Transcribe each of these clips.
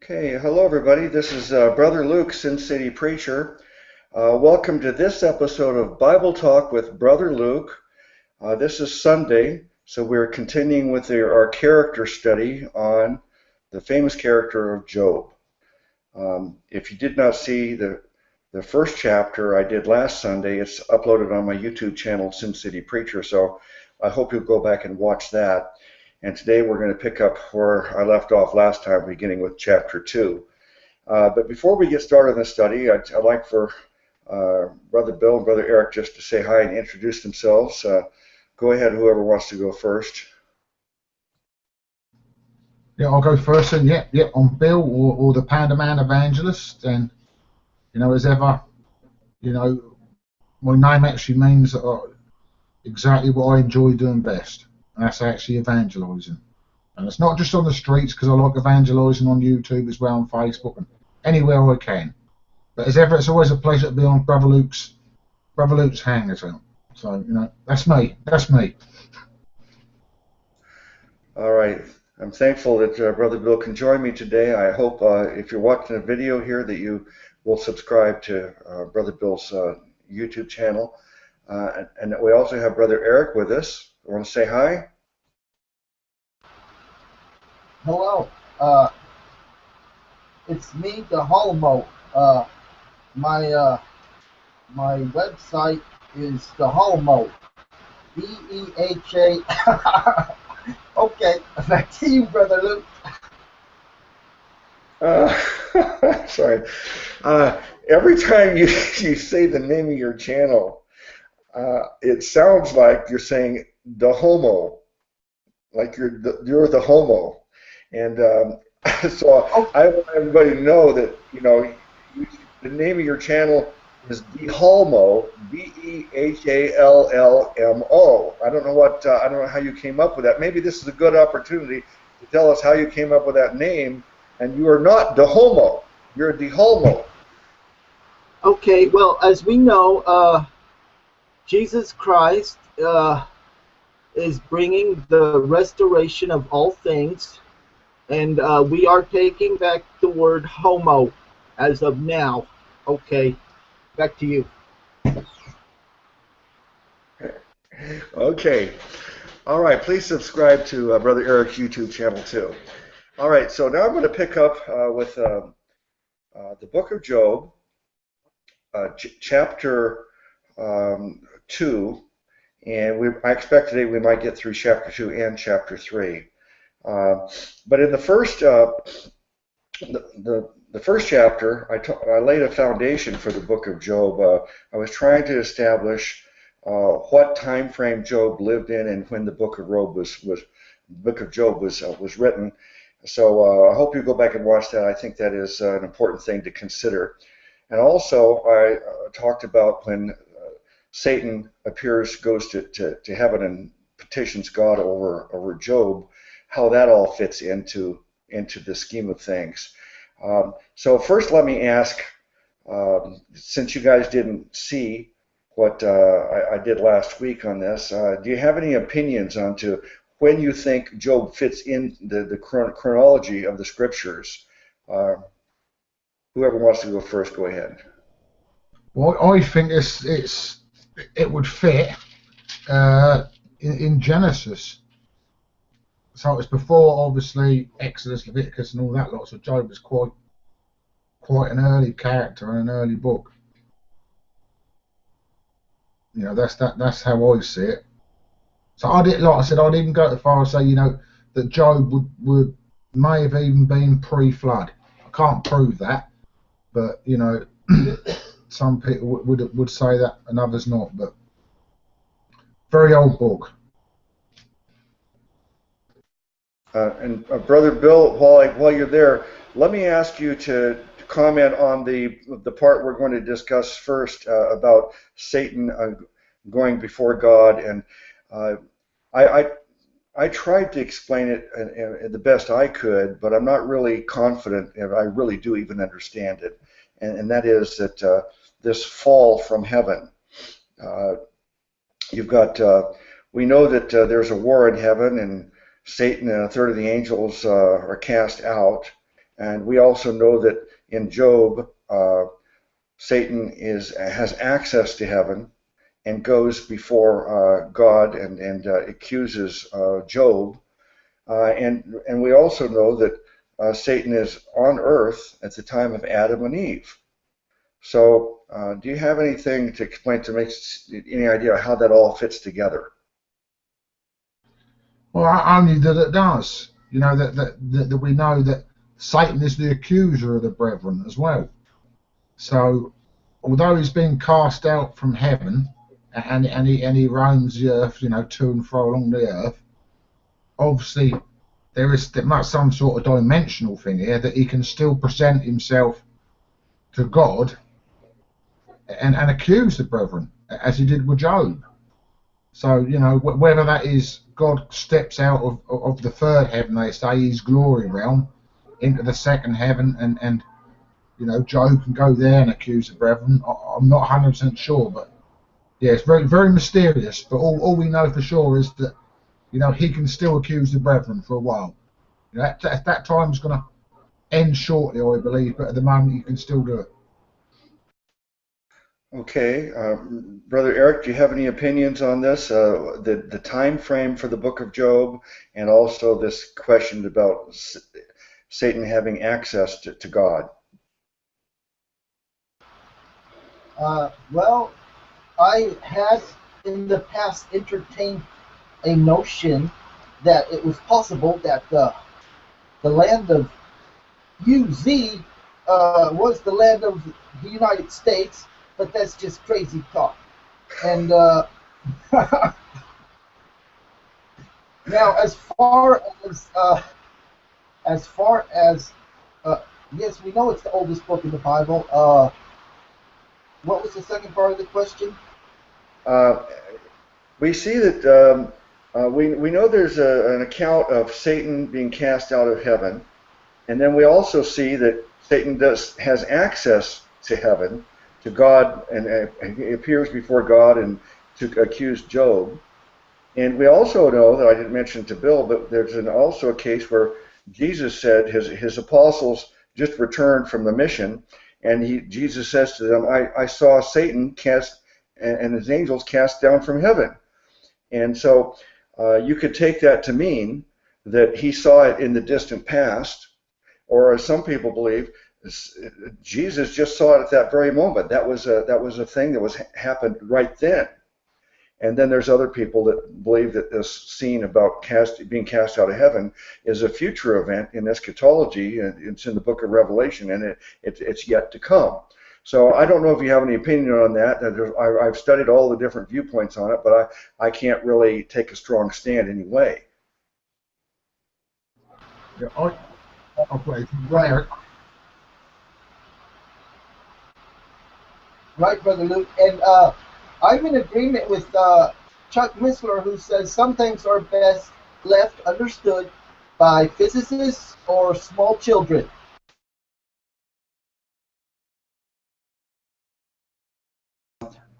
Okay, hello everybody. This is Brother Luke, Sin City Preacher. Welcome to this episode of Bible Talk with Brother Luke. This is Sunday, so we're continuing with our character study on the famous character of Job. If you did not see the first chapter I did last Sunday, it's uploaded on my YouTube channel, Sin City Preacher, so I hope you'll go back and watch that. And today we're going to pick up where I left off last time, beginning with chapter 2. But before we get started in the study, I'd like for Brother Bill and Brother Eric just to say hi and introduce themselves. Go ahead, whoever wants to go first. Yeah, I'll go first. And I'm Bill, or the Panda Man Evangelist. And as ever, my name actually means exactly what I enjoy doing best. And that's actually evangelizing. And it's not just on the streets, because I like evangelizing on YouTube as well, on Facebook, and anywhere I can. But as ever, it's always a pleasure to be on Brother Luke's Hangout. So, that's me. All right. I'm thankful that Brother Bill can join me today. I hope if you're watching the video here that you will subscribe to Brother Bill's YouTube channel. And we also have Brother Eric with us. You want to say hi? Hello. It's me, the Homo. My website is the Homo. DEHA. Okay, back to you, Brother Luke. Sorry. Every time you say the name of your channel, it sounds like you're saying the homo, like you're the homo, and so I want everybody to know that the name of your channel is DeHalmo, DEHALLMO. I don't know how you came up with that. Maybe this is a good opportunity to tell us how you came up with that name. And you are not DeHalmo, you're DeHalmo. Okay, well, as we know, Jesus Christ is bringing the restoration of all things, and we are taking back the word homo as of now. Okay, back to you. Okay. All right, please subscribe to Brother Eric's YouTube channel too. All right, so now I'm going to pick up with the book of Job, chapter 2, and I expect today we might get through chapter 2 and chapter 3. But in the first the first chapter, I laid a foundation for the book of Job. I was trying to establish what time frame Job lived in and when the book of Job was written. So I hope you go back and watch that. I think that is an important thing to consider. And also, I talked about when Satan goes to heaven and petitions God over Job, how that all fits into the scheme of things. So first, let me ask, since you guys didn't see what I did last week on this, do you have any opinions onto when you think Job fits in the chronology of the scriptures? Whoever wants to go first, go ahead. Well, I think it would fit in Genesis. So it's before, obviously, Exodus, Leviticus, and all that lot. So Job was quite an early character and an early book. That's how I see it. So like I said, I'd even go so far as say, that Job may have even been pre-flood. I can't prove that, but some people would say that, and others not. But very old book. And Brother Bill, while you're there, let me ask you to comment on the part we're going to discuss first about Satan going before God. And I tried to explain it the best I could, but I'm not really confident if I really do even understand it. And that is that this fall from heaven, you've got We know that there's a war in heaven, and Satan and a third of the angels are cast out. And we also know that in Job, Satan has access to heaven and goes before God and accuses Job. And we also know that Satan is on earth at the time of Adam and Eve. So do you have anything to explain to make any idea how that all fits together? Well, only that it does. You know, that we know that Satan is the accuser of the brethren as well. So, although he's been cast out from heaven, and he roams the earth, you know, to and fro along the earth, obviously there is some sort of dimensional thing here that he can still present himself to God and accuse the brethren, as he did with Job. So, you know, whether that is God steps out of the third heaven, they say, his glory realm, into the second heaven, and you know, Job can go there and accuse the brethren. I'm not 100% sure, but yeah, it's very, very mysterious. But all we know for sure is that, you know, he can still accuse the brethren for a while. You know, that time's going to end shortly, I believe, but at the moment you can still do it. Okay, Brother Eric, do you have any opinions on this? The time frame for the book of Job, and also this question about Satan having access to God? Well, I had in the past entertained a notion that it was possible that the land of UZ was the land of the United States, but that's just crazy talk. And now, as far as yes, we know it's the oldest book in the Bible. What was the second part of the question? We see that we know there's an account of Satan being cast out of heaven, and then we also see that Satan has access to heaven, to God, and he appears before God and to accuse Job. And we also know that I didn't mention to Bill, but there's also a case where Jesus said his apostles just returned from the mission, and Jesus says to them, I saw Satan cast and his angels cast down from heaven. And so you could take that to mean that he saw it in the distant past, or as some people believe, Jesus just saw it at that very moment. That was a thing that happened right then. And then there's other people that believe that this scene about being cast out of heaven is a future event in eschatology, and it's in the book of Revelation, and it's yet to come. So I don't know if you have any opinion on that. I've studied all the different viewpoints on it, but I can't really take a strong stand anyway. Yeah, I'll play Eric. Right, Brother Luke. And I'm in agreement with Chuck Missler, who says some things are best left understood by physicists or small children.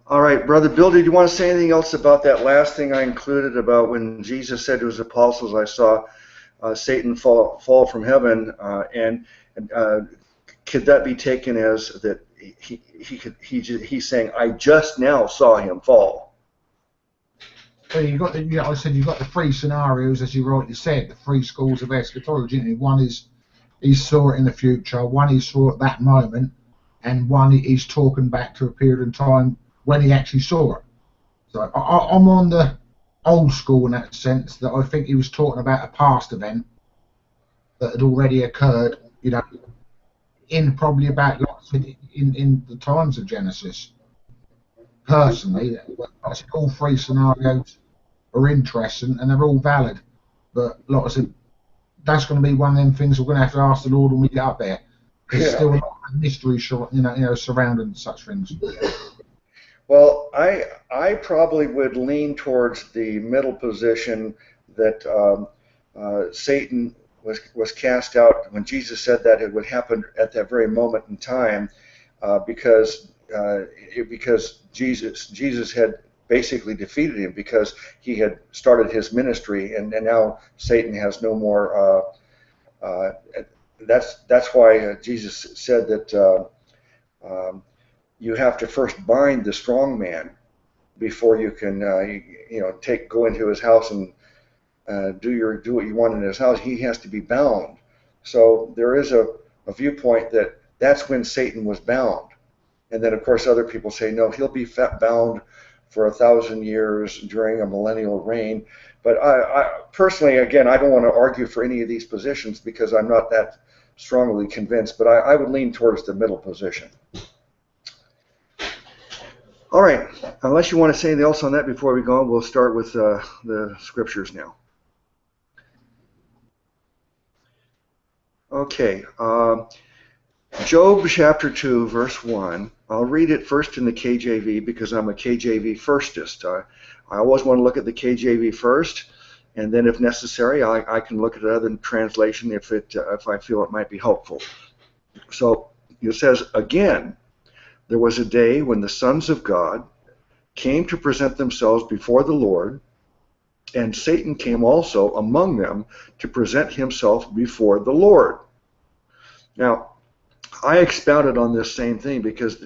All right, Brother Bill, did you want to say anything else about that last thing I included about when Jesus said to his apostles, I saw Satan fall from heaven, and could that be taken as that he's saying, I just now saw him fall? Well, I said you've got the three scenarios, as you rightly said, the three schools of eschatology. One is he saw it in the future, one he saw at that moment, and one he's talking back to a period of time when he actually saw it. So I'm on the old school in that sense, that I think he was talking about a past event that had already occurred, you know, in probably about in the times of Genesis. Personally, I said all three scenarios are interesting and they're all valid, but like I said, that's going to be one of them things we're going to have to ask the Lord when we get up there. There's still a lot of mystery, surrounding such things. Well, I probably would lean towards the middle position that Satan was cast out when Jesus said that it would happen at that very moment in time, because Jesus had basically defeated him because he had started his ministry, and now Satan has no more. That's why Jesus said that you have to first bind the strong man before you can go into his house and do what you want in his house. He has to be bound. So there is a viewpoint that that's when Satan was bound. And then, of course, other people say, no, he'll be bound for 1,000 years during a millennial reign. But I personally, again, I don't want to argue for any of these positions because I'm not that strongly convinced, but I would lean towards the middle position. All right, unless you want to say anything else on that before we go on, we'll start with the scriptures now. Okay, Job chapter 2, verse 1. I'll read it first in the KJV because I'm a KJV firstist. I always want to look at the KJV first, and then if necessary, I can look at another translation if I feel it might be helpful. So it says, again, there was a day when the sons of God came to present themselves before the Lord, and Satan came also among them to present himself before the Lord. Now, I expounded on this same thing because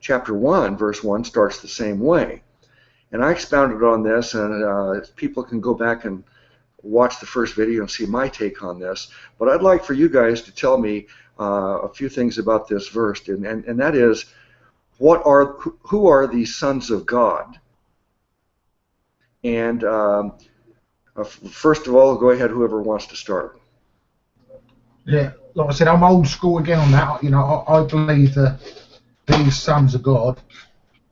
chapter 1, verse 1 starts the same way. And I expounded on this, and people can go back and watch the first video and see my take on this. But I'd like for you guys to tell me a few things about this verse, and that is, who are these sons of God? And first of all, go ahead, whoever wants to start. Yeah, like I said, I'm old school again on that. You know, I believe that these sons of God,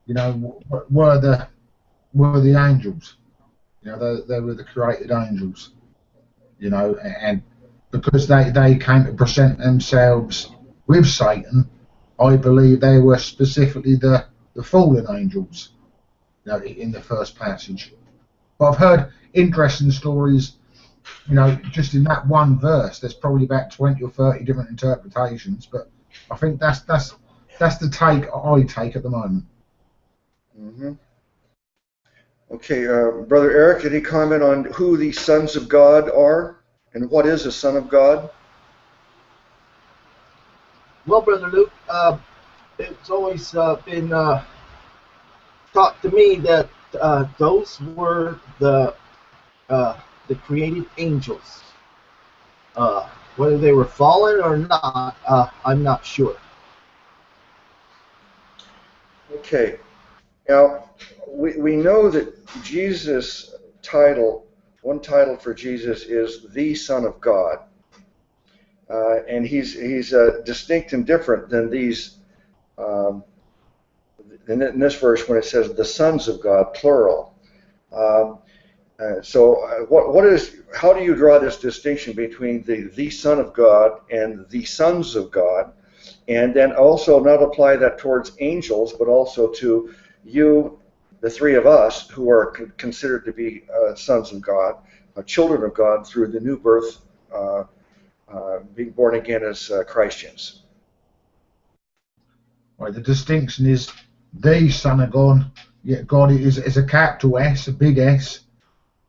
you know, were the angels. You know, they were the created angels. You know, and because they came to present themselves with Satan, I believe they were specifically the fallen angels. You know, in the first passage. But I've heard interesting stories. You know, just in that one verse, there's probably about 20 or 30 different interpretations. But I think that's the take I take at the moment. Mm-hmm. Okay, Brother Eric, any comment on who the sons of God are and what is a son of God? Well, Brother Luke, it's always been taught to me that those were the created angels. Whether they were fallen or not, I'm not sure. Okay. Now, we know that Jesus' title, one title for Jesus is the Son of God. And he's distinct and different than these, in this verse when it says the sons of God, plural. How do you draw this distinction between the Son of God and the sons of God, and then also not apply that towards angels, but also to you, the three of us, who are considered to be sons of God, children of God through the new birth, being born again as Christians? Right, the distinction is the Son of God. Yeah, God is a capital S, a big S.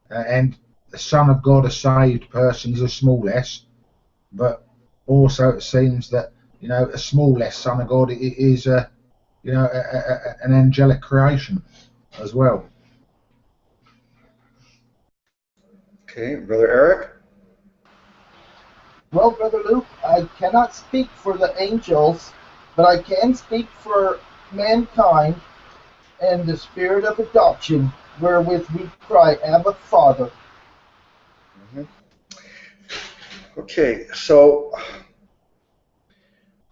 And the Son of God, a saved person, is a small s. But also it seems that, you know, a small s Son of God is an angelic creation as well. Okay, Brother Eric? Well, Brother Luke, I cannot speak for the angels, but I can speak for mankind and the spirit of adoption, wherewith we cry, Abba, Father. Mm-hmm. Okay, so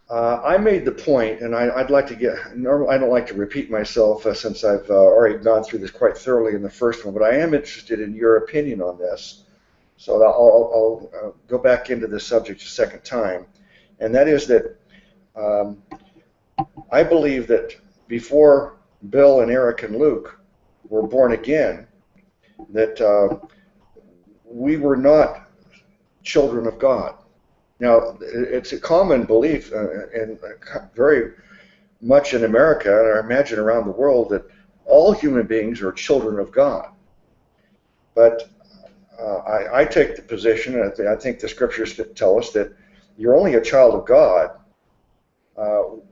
I made the point, and I'd like to normally I don't like to repeat myself since I've already gone through this quite thoroughly in the first one, but I am interested in your opinion on this. So I'll go back into this subject a second time, and that is that I believe that before Bill and Eric and Luke were born again, that we were not children of God. Now, it's a common belief, and very much in America, and I imagine around the world, that all human beings are children of God. But I take the position, and I think the scriptures tell us that you're only a child of God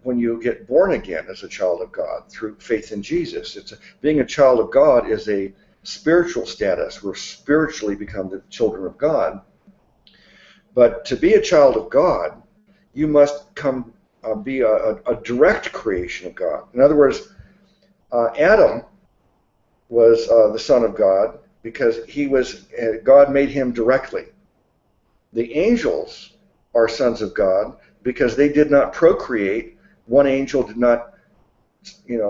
when you get born again as a child of God through faith in Jesus. Being a child of God is a spiritual status. We're spiritually become the children of God. But to be a child of God, you must be a direct creation of God. In other words, Adam was the son of God because God made him directly. The angels are sons of God because they did not procreate. One angel did not,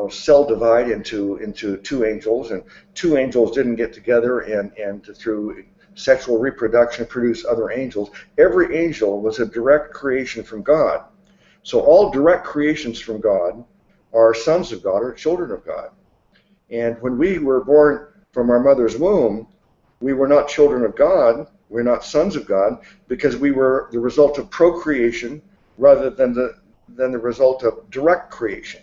cell divide into two angels, and two angels didn't get together and through sexual reproduction produce other angels. Every angel was a direct creation from God. So all direct creations from God are sons of God or children of God. And when we were born from our mother's womb, we were not children of God, we're not sons of God, because we were the result of procreation rather than the result of direct creation.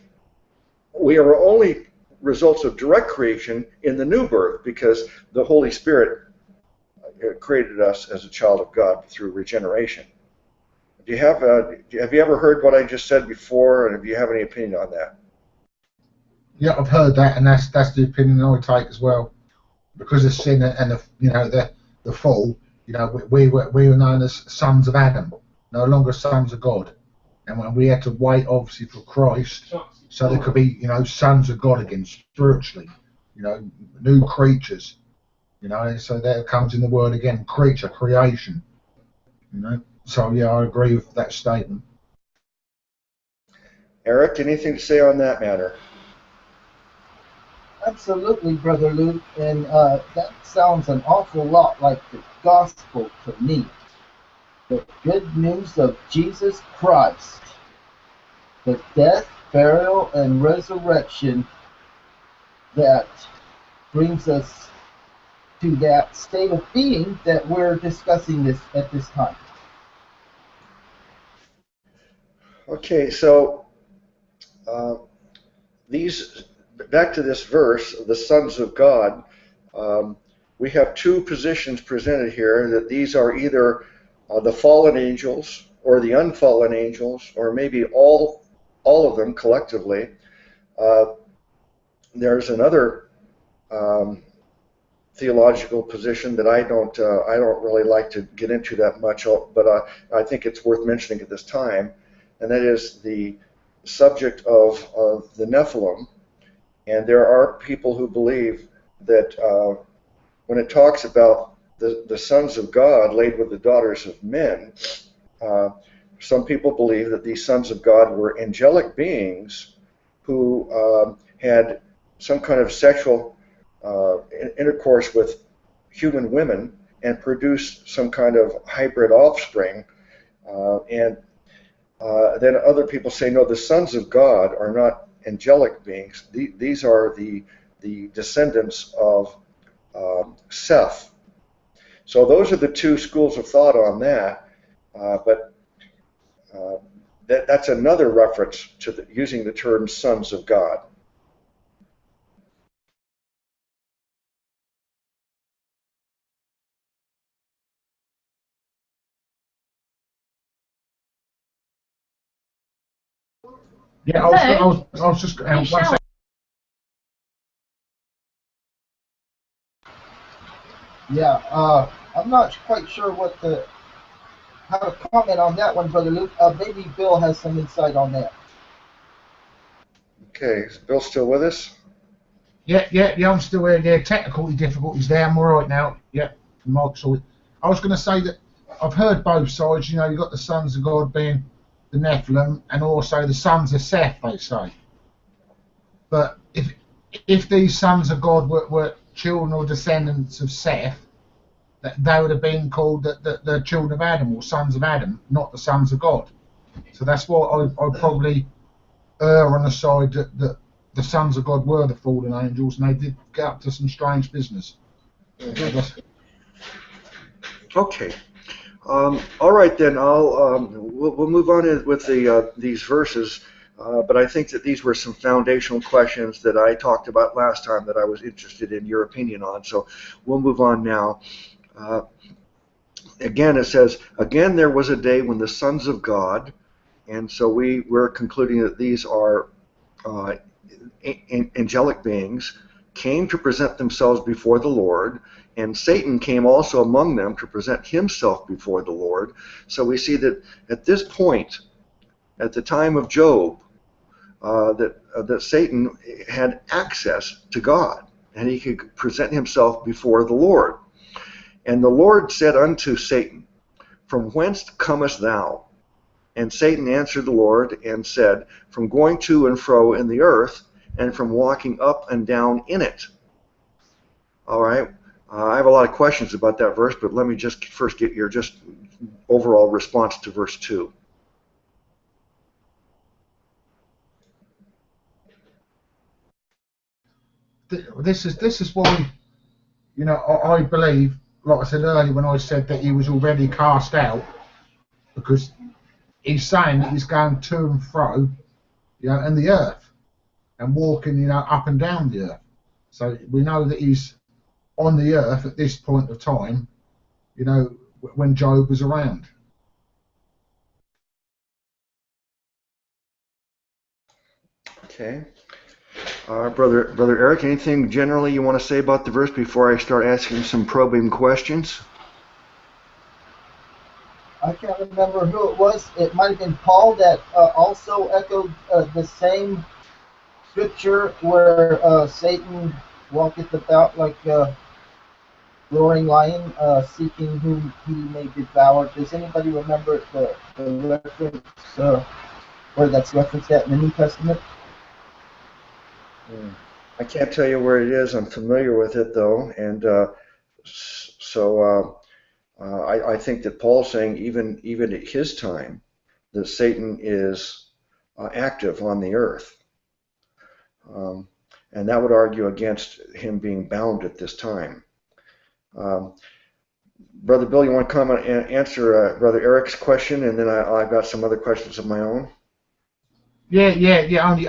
We are only results of direct creation in the new birth because the Holy Spirit created us as a child of God through regeneration. Have you ever heard what I just said before, and do you have any opinion on that? Yeah, I've heard that, and that's the opinion I take as well. Because of sin and the fall, we were known as sons of Adam, no longer sons of God, and when we had to wait obviously for Christ, so there could be sons of God again spiritually, new creatures, so there comes in the word again, creature, creation, So yeah, I agree with that statement. Eric, anything to say on that matter? Absolutely, Brother Luke, and that sounds an awful lot like the gospel to me. The good news of Jesus Christ, the death, burial, and resurrection that brings us to that state of being that we're discussing this at this time. Okay, so back to this verse, the sons of God, we have two positions presented here, that these are either the fallen angels or the unfallen angels, or maybe all of them collectively. There's another theological position that I don't really like to get into that much, but I think it's worth mentioning at this time, and that is the subject of the Nephilim. And there are people who believe that when it talks about the sons of God laid with the daughters of men, some people believe that these sons of God were angelic beings who had some kind of sexual intercourse with human women and produced some kind of hybrid offspring. And then other people say, no, the sons of God are not angelic beings. These are the descendants of Seth. So those are the two schools of thought on that. But that's another reference to using the term sons of God. Yeah, I was just one second. Yeah, I'm not quite sure how to comment on that one, Brother Luke. Maybe Bill has some insight on that. Okay, is Bill still with us? Yeah, I'm still here. Yeah, technical difficulties there. I'm all right now. Yeah, Mark saw it. I was going to say that I've heard both sides. You've got the sons of God being the Nephilim, and also the sons of Seth, they say. But if these sons of God were children or descendants of Seth, they would have been called the children of Adam or sons of Adam, not the sons of God. So that's why I'd probably err on the side that the sons of God were the fallen angels, and they did get up to some strange business. Okay. All right then. We'll move on with these verses. But I think that these were some foundational questions that I talked about last time that I was interested in your opinion on. So we'll move on now. Again, it says, again, there was a day when the sons of God, and so we're concluding that these are angelic beings, came to present themselves before the Lord, and Satan came also among them to present himself before the Lord. So we see that at this point, at the time of Job, that Satan had access to God, and he could present himself before the Lord. And the Lord said unto Satan, from whence comest thou? And Satan answered the Lord and said, from going to and fro in the earth, and from walking up and down in it. All right. I have a lot of questions about that verse, but let me just first get your just overall response to verse 2. This is why, I believe, like I said earlier when I said that he was already cast out, because he's saying that he's going to and fro, in the earth, and walking, up and down the earth. So we know that he's on the earth at this point of time, when Job was around. Okay. Brother Eric, anything generally you want to say about the verse before I start asking some probing questions? I can't remember who it was. It might have been Paul that also echoed the same scripture where Satan walketh about like a roaring lion, seeking whom he may devour. Does anybody remember the reference where that's referenced at in the New Testament? I can't tell you where it is. I'm familiar with it though, and I think that Paul's saying even at his time that Satan is active on the earth, and that would argue against him being bound at this time. Brother Bill, you want to comment and answer Brother Eric's question, and then I've got some other questions of my own. Yeah.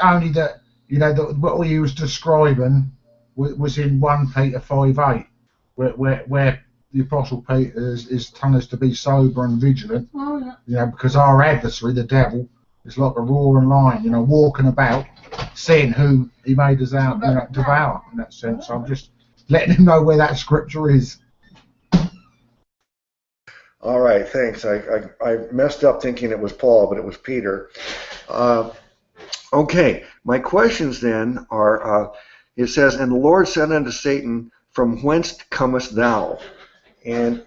Only that what he was describing was in 1 Peter 5:8, where the Apostle Peter is telling us to be sober and vigilant. Because our adversary, the devil, is like a roaring lion, walking about, seeing who he may devour. In that sense, I'm just letting him know where that scripture is. All right, thanks. I messed up thinking it was Paul, but it was Peter. Okay, my questions then are, it says, and the Lord said unto Satan, from whence comest thou? And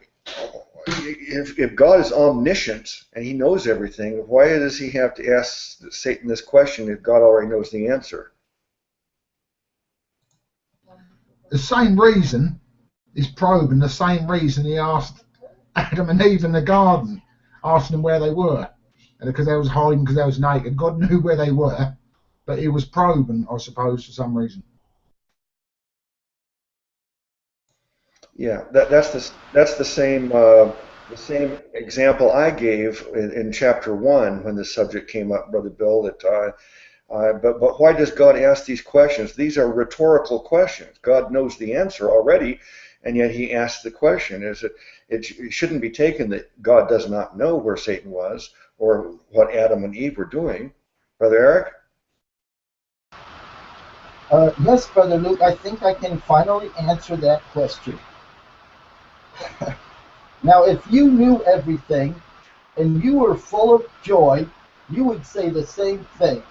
if God is omniscient and he knows everything, why does he have to ask Satan this question if God already knows the answer? The same reason is probing, the same reason he asked Adam and Eve in the garden, asking them where they were. And because they was hiding, because they was naked. God knew where they were, but he was probing, I suppose, for some reason. Yeah, that's the same example I gave in chapter 1 when the subject came up, Brother Bill. But why does God ask these questions? These are rhetorical questions. God knows the answer already, and yet he asks the question. It shouldn't be taken that God does not know where Satan was or what Adam and Eve were doing. Brother Eric? Yes, Brother Luke, I think I can finally answer that question. Now, if you knew everything and you were full of joy, you would say the same thing.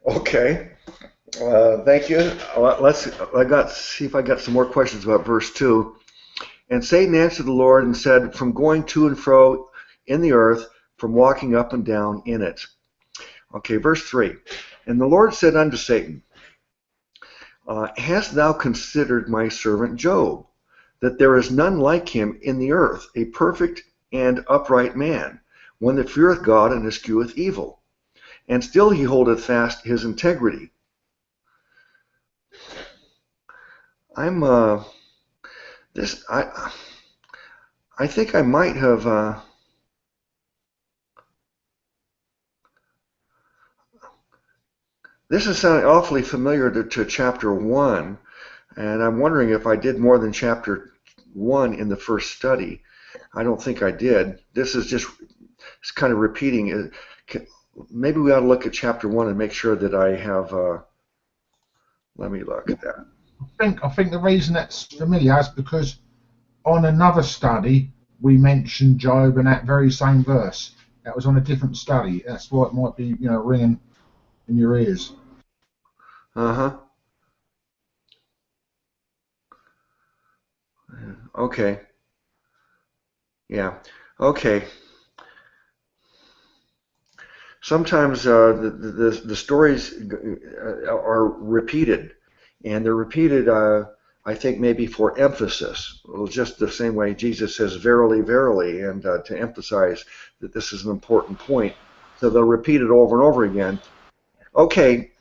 Okay. Thank you. See if I got some more questions about verse 2. And Satan answered the Lord and said, from going to and fro in the earth, from walking up and down in it. Okay, verse 3. And the Lord said unto Satan, hast thou considered my servant Job, that there is none like him in the earth, a perfect and upright man, one that feareth God and escheweth evil, and still he holdeth fast his integrity. I think I might have. This is sounding awfully familiar to chapter 1, and I'm wondering if I did more than chapter 1 in the first study. I don't think I did. This is just it's kind of repeating. Maybe we ought to look at chapter 1 and make sure that I have. Let me look at that. I think the reason that's familiar is because on another study we mentioned Job in that very same verse. That was on a different study. That's why it might be, ringing in your ears. Uh-huh. Okay. Yeah. Okay. Sometimes the stories are repeated, and they're repeated, I think, maybe for emphasis. Well, just the same way Jesus says, "Verily, verily," and to emphasize that this is an important point. So they'll repeat it over and over again. Okay.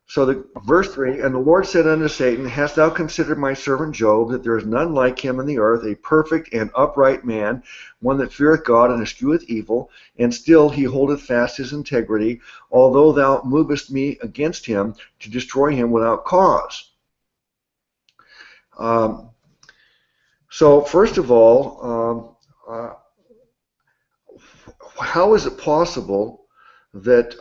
So verse 3, and the Lord said unto Satan, Hast thou considered my servant Job, that there is none like him in the earth, a perfect and upright man, one that feareth God and escheweth evil, and still he holdeth fast his integrity, although thou movest me against him to destroy him without cause. So first of all, how is it possible that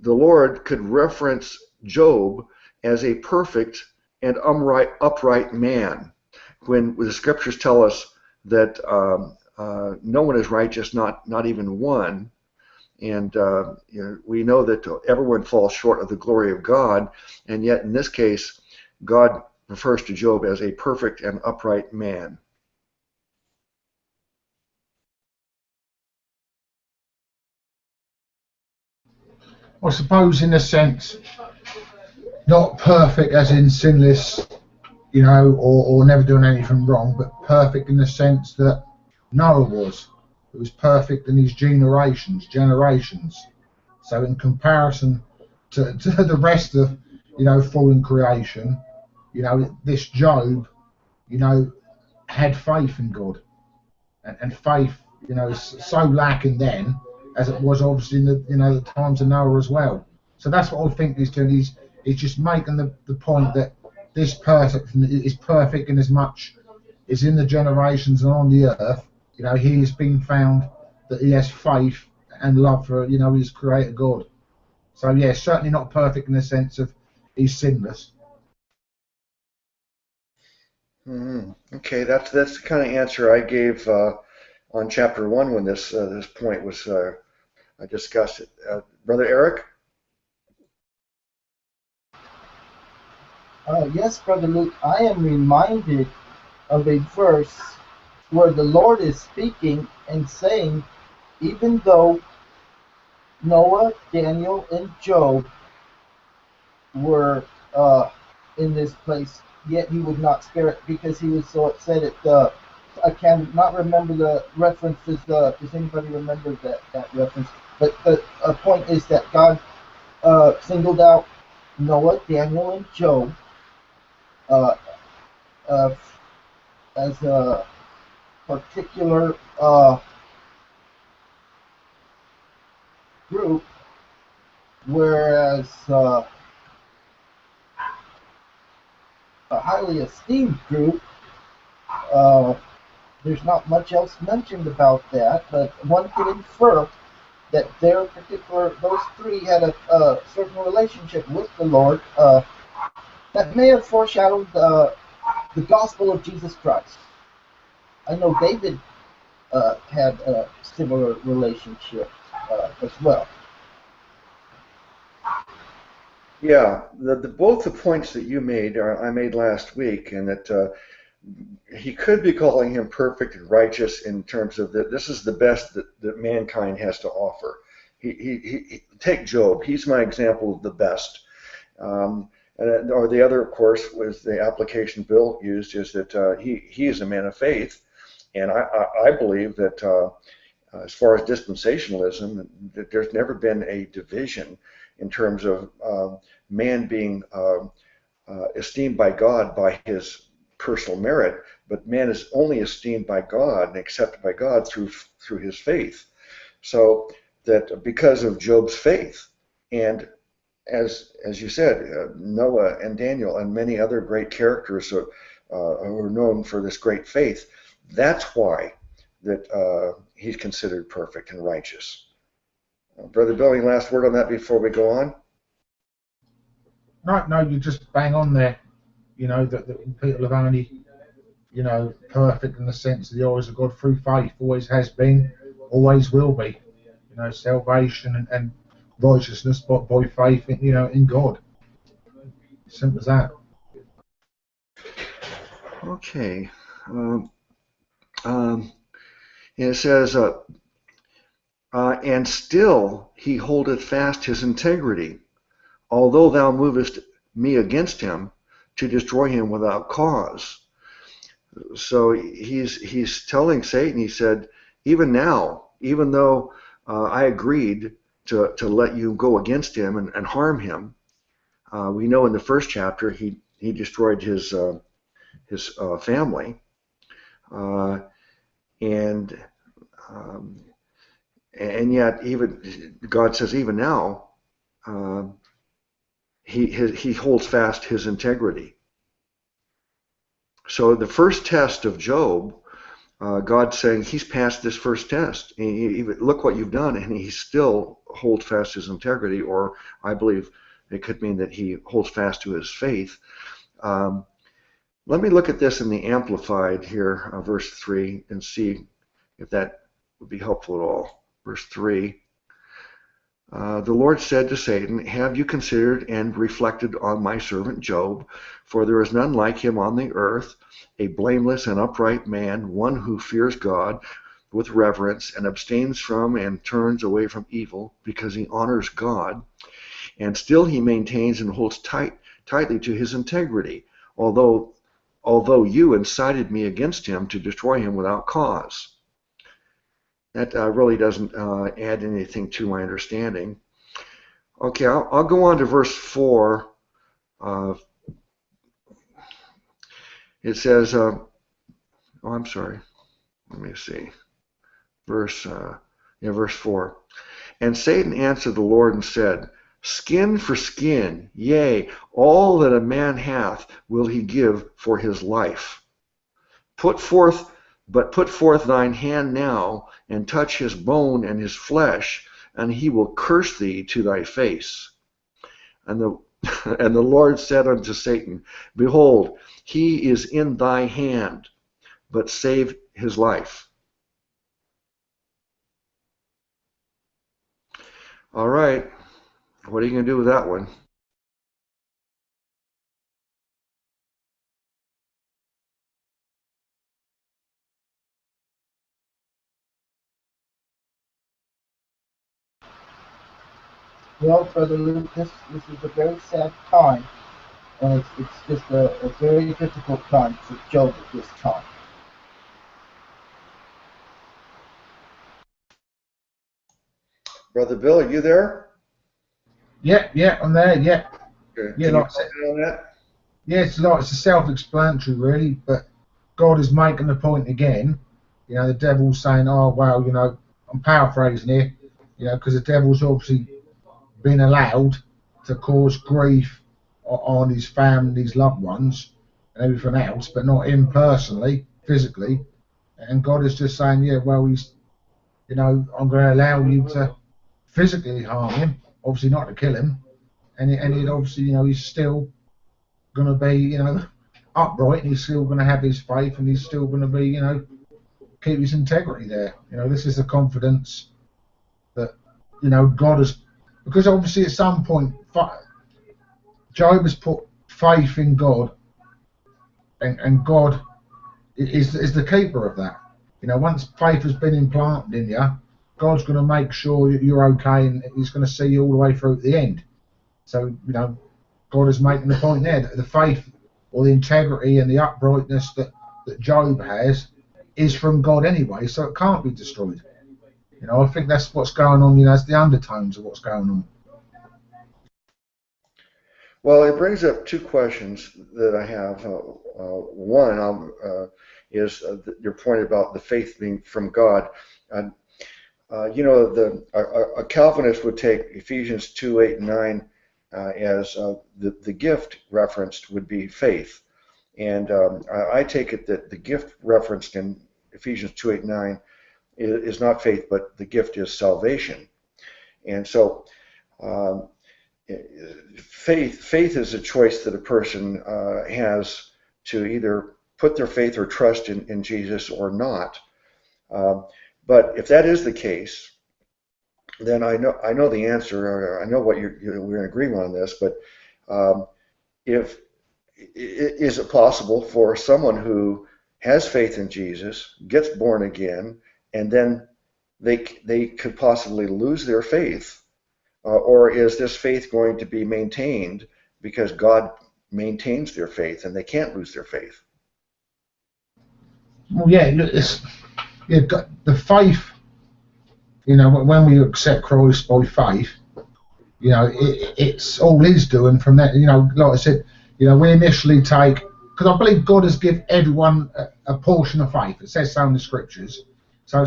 the Lord could reference Job as a perfect and upright man, when the scriptures tell us that no one is righteous, not even one, and we know that everyone falls short of the glory of God, and yet in this case, God refers to Job as a perfect and upright man. I suppose, in a sense, not perfect as in sinless, or never doing anything wrong, but perfect in the sense that Noah was. It was perfect in his generations. So in comparison to the rest of, fallen creation, this Job, had faith in God. And faith, is so lacking then, as it was obviously in the times of Noah as well. So that's what I think he's doing. He's just making the point that this person is perfect in as much as in the generations and on the earth, he has been found that he has faith and love for, his creator God. So yeah, certainly not perfect in the sense of he's sinless. Okay, that's the kind of answer I gave on chapter 1 when this point was I discussed it. Brother Eric? Yes, Brother Luke, I am reminded of a verse where the Lord is speaking and saying, even though Noah, Daniel, and Job were in this place, yet he would not spare it because he was so upset at I cannot remember the references. Does anybody remember that reference? But the point is that God singled out Noah, Daniel, and Job uh, as a particular group, whereas a highly esteemed group, there's not much else mentioned about that, but one could infer that those three had a certain relationship with the Lord that may have foreshadowed the gospel of Jesus Christ. I know David had a similar relationship as well. Yeah, both the points that you made I made last week, and that he could be calling him perfect and righteous in terms of that this is the best that mankind has to offer. He take Job. He's my example of the best. Or the other, of course, was the application Bill used, is that he is a man of faith, and I believe that as far as dispensationalism, that there's never been a division in terms of man being esteemed by God by his personal merit, but man is only esteemed by God and accepted by God through his faith. So that because of Job's faith, and as you said, Noah and Daniel and many other great characters who are known for this great faith, that's why that he's considered perfect and righteous. Brother Bill, any last word on that before we go on? No, you just bang on there. You know, that people have only, you know, perfect in the sense of the eyes of God through faith, always has been, always will be. You know, salvation and righteousness by faith, you know, in God. Simple as that. Okay. It says, and still he holdeth fast his integrity, although thou movest me against him to destroy him without cause. So he's telling Satan, he said, even now, even though I agreed to let you go against him and harm him, we know in the first chapter he destroyed his family, and yet even God says even now he holds fast his integrity. So the first test of Job, God's saying he's passed this first test. Look what you've done, and he still holds fast his integrity, or I believe it could mean that he holds fast to his faith. Let me look at this in the Amplified here, verse 3, and see if that would be helpful at all. Verse 3, the Lord said to Satan, have you considered and reflected on my servant Job? For there is none like him on the earth, a blameless and upright man, one who fears God with reverence and abstains from and turns away from evil, because he honors God. And still he maintains and holds tightly to his integrity, although you incited me against him to destroy him without cause. That really doesn't add anything to my understanding. Okay, I'll go on to verse 4. It says, I'm sorry. Let me see. Verse 4. And Satan answered the Lord and said, skin for skin, yea, all that a man hath will he give for his life. Put forth thine hand now, and touch his bone and his flesh, and he will curse thee to thy face. And the Lord said unto Satan, behold, he is in thy hand, but save his life. All right, what are you going to do with that one? Well, Brother Lucas, this is a very sad time, and it's just a very difficult time for Job at this time. Brother Bill, are you there? Yeah, I'm there. Yeah, Okay. yeah. Can Like you comment on that? yeah, it's a self-explanatory, really. But God is making the point again. You know, the devil's saying, "Oh, well, you know," I'm paraphrasing here. You know, because the devil's obviously been allowed to cause grief on his family, his loved ones, and everything else, but not him personally, physically. And God is just saying, "Yeah, well, he's, you know, I'm going to allow you to physically harm him, obviously not to kill him, and it obviously, you know, he's still going to be, you know, upright, and he's still going to have his faith, and he's still going to be, you know, keep his integrity there. You know, this is the confidence that, you know, God has, because obviously at some point Job has put faith in God, and God is the keeper of that. You know, once faith has been implanted in you, God's going to make sure that you're okay, and he's going to see you all the way through to the end. So, you know, God is making the point there that the faith or the integrity and the uprightness that Job has is from God anyway, so it can't be destroyed. You know, I think that's what's going on, you know, it's the undertones of what's going on. Well, it brings up two questions that I have. One is your point about the faith being from God. You know, a Calvinist would take Ephesians 2, 8, and 9 as the gift referenced would be faith. And I take it that the gift referenced in Ephesians 2, 8, and 9 is not faith, but the gift is salvation. And so faith is a choice that a person has to either put their faith or trust in Jesus or not. But if that is the case, then I know the answer. I know what we're in agreement on this. But is it possible for someone who has faith in Jesus, gets born again, and then they could possibly lose their faith? Or is this faith going to be maintained because God maintains their faith and they can't lose their faith? Well, yeah, the faith, you know, when we accept Christ by faith, you know, it's all He's doing from that. You know, like I said, you know, we initially take, because I believe God has given everyone a portion of faith. It says so in the scriptures. So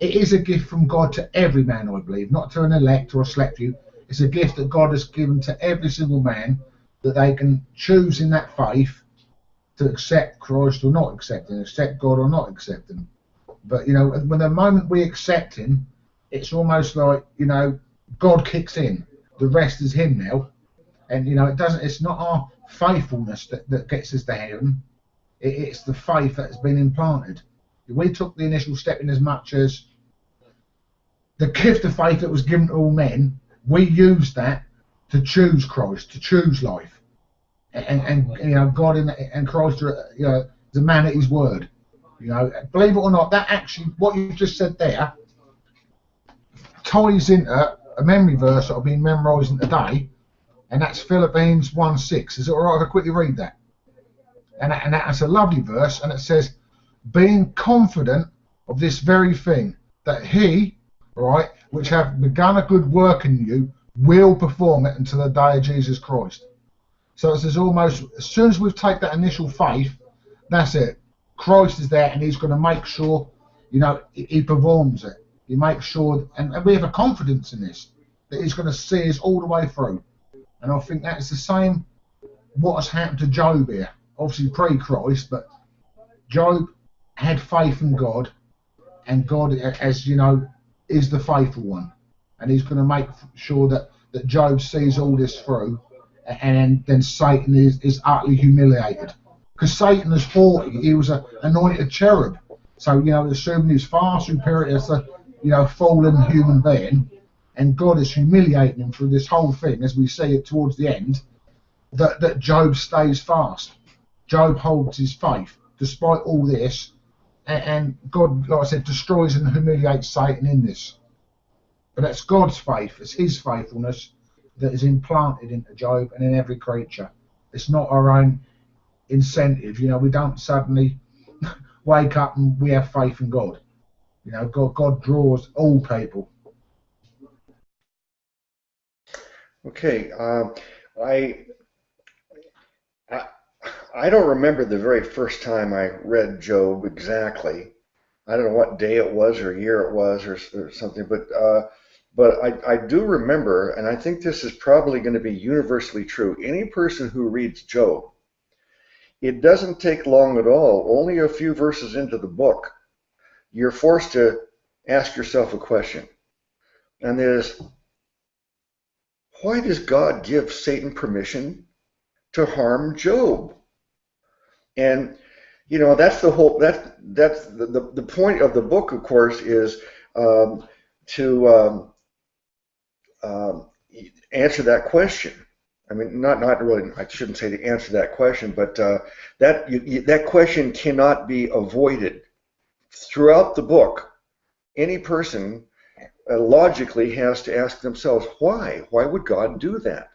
it is a gift from God to every man, I believe, not to an elect or a select few. It's a gift that God has given to every single man, that they can choose in that faith to accept Christ or not accept Him, accept God or not accept Him. But, you know, when the moment we accept Him, it's almost like, you know, God kicks in. The rest is Him now. And, you know, it's not our faithfulness that gets us to heaven. It's the faith that's been implanted. We took the initial step in as much as the gift of faith that was given to all men, we used that to choose Christ, to choose life. And you know, God and Christ are, you know, the man at His word. You know, believe it or not, that actually, what you just said there, ties into a memory verse that I've been memorising today, and that's Philippians 1:6. Is it alright if I quickly read that? And that's a lovely verse, and it says, being confident of this very thing, that He, right, which hath begun a good work in you, will perform it until the day of Jesus Christ. So it says almost, as soon as we've taken that initial faith, that's it. Christ is there, and He's going to make sure, you know, He performs it. He makes sure, and we have a confidence in this, that He's going to see us all the way through. And I think that's the same what has happened to Job here. Obviously pre-Christ, but Job had faith in God, and God, as you know, is the faithful one, and He's going to make sure that Job sees all this through, and then Satan is utterly humiliated, because Satan is 40. He was an anointed cherub, so, you know, assuming he's far superior as a, you know, fallen human being, and God is humiliating him through this whole thing, as we see it towards the end, that Job stays fast. Job holds his faith despite all this, and God, like I said, destroys and humiliates Satan in this. But that's God's faith, it's His faithfulness that is implanted into Job and in every creature. It's not our own incentive. You know, we don't suddenly wake up and we have faith in God. You know, God draws all people. Okay, I don't remember the very first time I read Job exactly. I don't know what day it was or year it was or something, but I do remember, and I think this is probably going to be universally true. Any person who reads Job, it doesn't take long at all, only a few verses into the book, you're forced to ask yourself a question. And that is, why does God give Satan permission to harm Job? And, you know, that's the whole, that's the point of the book, of course, is to answer that question. I mean, not really, I shouldn't say to answer that question, but that question cannot be avoided. Throughout the book, any person logically has to ask themselves, why? Why would God do that?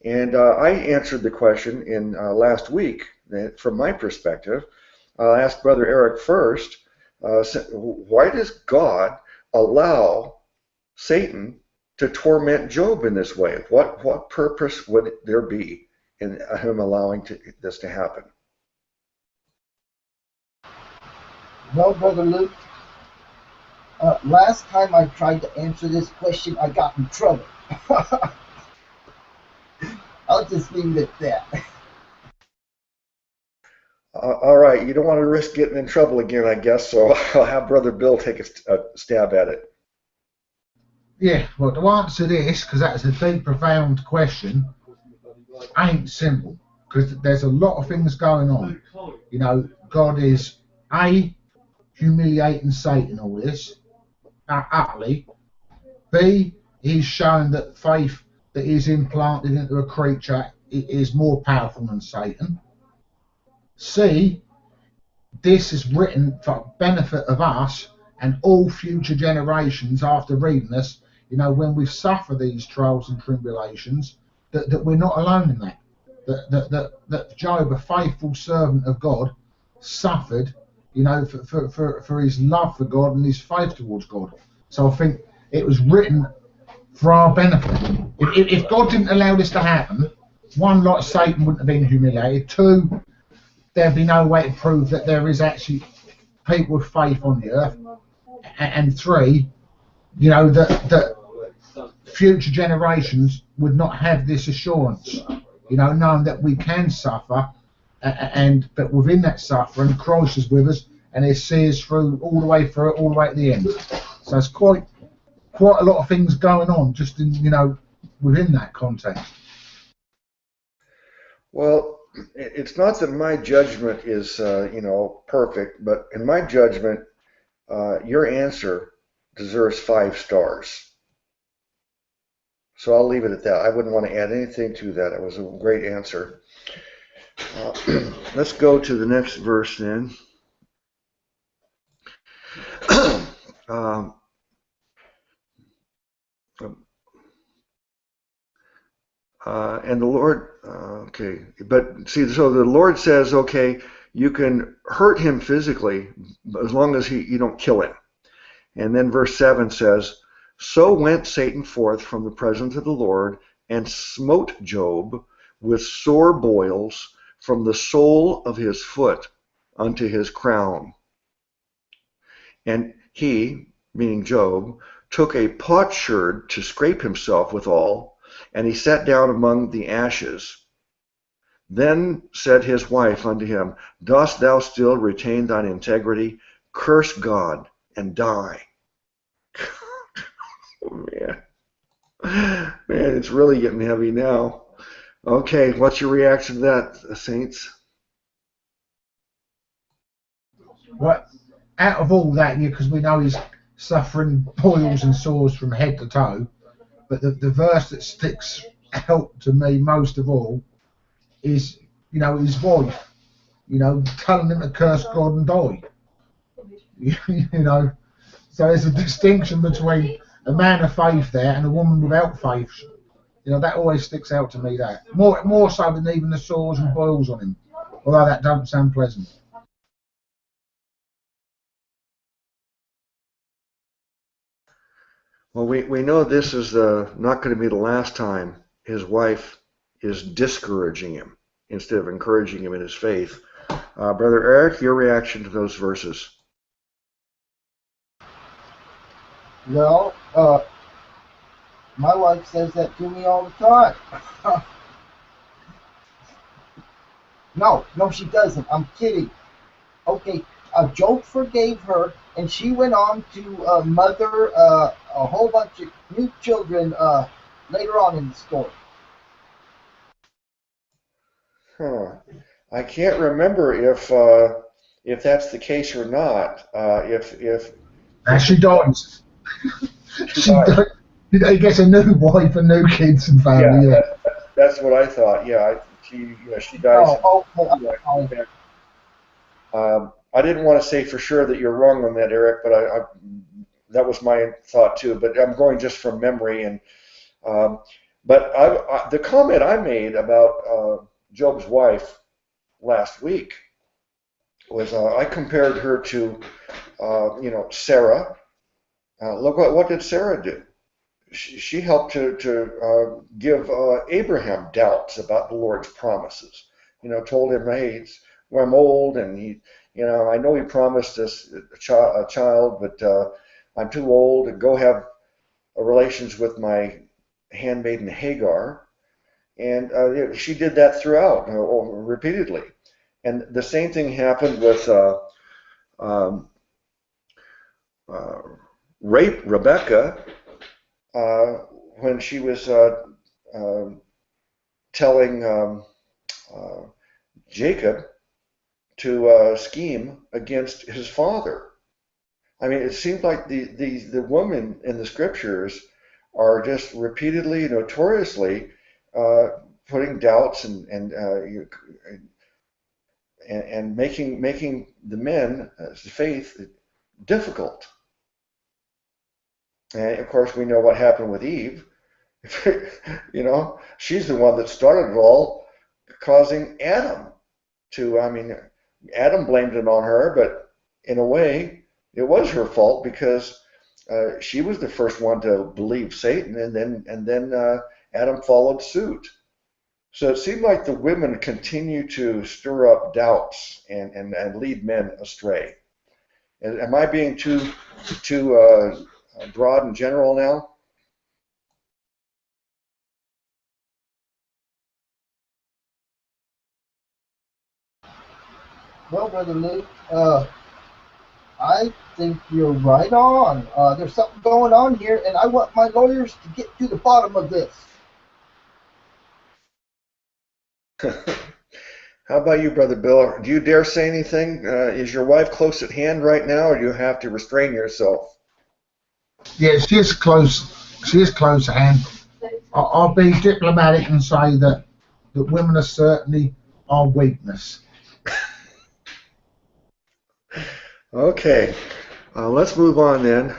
And I answered the question in last week, from my perspective. I'll ask Brother Eric first, why does God allow Satan to torment Job in this way? What purpose would there be in him allowing this to happen? Well, Brother Luke, last time I tried to answer this question, I got in trouble. I'll just leave it at that. All right, you don't want to risk getting in trouble again, I guess, so I'll have Brother Bill take a stab at it. Yeah, well, to answer this, because that's a deep, profound question, ain't simple, because there's a lot of things going on. You know, God is, A, humiliating Satan, all this, utterly. B, he's shown that faith that is implanted into a creature is more powerful than Satan. C, this is written for benefit of us and all future generations after reading this, you know, when we suffer these trials and tribulations, that we're not alone in that. That Job, a faithful servant of God, suffered, you know, for his love for God and his faith towards God. So I think it was written for our benefit. If God didn't allow this to happen, one, like Satan wouldn't have been humiliated. Two, there'd be no way to prove that there is actually people with faith on the earth. And three, you know, that future generations would not have this assurance, you know, knowing that we can suffer, but within that suffering, Christ is with us and He sees through all the way through it, all the way to the end. So it's quite a lot of things going on just in, you know, within that context. Well, it's not that my judgment is, you know, perfect, but in my judgment, your answer deserves 5 stars. So I'll leave it at that. I wouldn't want to add anything to that. It was a great answer. Let's go to the next verse then. And the Lord, okay, but see, so the Lord says, okay, you can hurt him physically as long as you don't kill him. And then verse 7 says, so went Satan forth from the presence of the Lord and smote Job with sore boils from the sole of his foot unto his crown. And he, meaning Job, took a potsherd to scrape himself withal, and he sat down among the ashes. Then said his wife unto him, dost thou still retain thine integrity? Curse God and die. Oh, man, it's really getting heavy now. Okay, what's your reaction to that, saints? Well, out of all that, because we know he's suffering boils and sores from head to toe, but the verse that sticks out to me most of all is, you know, his wife, you know, telling him to curse God and die. You know, so there's a distinction between a man of faith there and a woman without faith. You know, that always sticks out to me, that. More so than even the sores and boils on him, although that doesn't sound pleasant. Well, we know this is not going to be the last time his wife is discouraging him instead of encouraging him in his faith. Brother Eric, your reaction to those verses? Well, my wife says that to me all the time. No, she doesn't. I'm kidding. Okay, Job forgave her, and she went on to mother a whole bunch of new children later on in the story. I can't remember if that's the case or not. She dies. He gets a new wife and new kids and family. Yeah, that's what I thought. Yeah, she dies. I didn't want to say for sure that you're wrong on that, Eric, but that was my thought too. But I'm going just from memory, and but the comment I made about Job's wife last week was I compared her to Sarah. Look what did Sarah do? she helped to give Abraham doubts about the Lord's promises. Told him, hey, well, I'm old, and I know he promised us a child, but I'm too old to go have relations with my handmaiden Hagar. And she did that throughout, repeatedly. And the same thing happened with um, Rebecca when she was telling Jacob to scheme against his father. I mean, it seems like the women in the scriptures are just repeatedly, notoriously putting doubts and making the men faith difficult. And of course, we know what happened with Eve. She's the one that started it all, causing Adam to. I mean, Adam blamed it on her, but in a way, it was her fault because she was the first one to believe Satan, and then Adam followed suit. So it seemed like the women continue to stir up doubts and lead men astray. Am I being too broad and general now? Well, Brother Luke, I think you're right on. There's something going on here, and I want my lawyers to get to the bottom of this. How about you, Brother Bill? Do you dare say anything? Is your wife close at hand right now, or do you have to restrain yourself? Yeah, she is close. She is close at hand. I'll be diplomatic and say that women are certainly our weakness. Okay, let's move on then.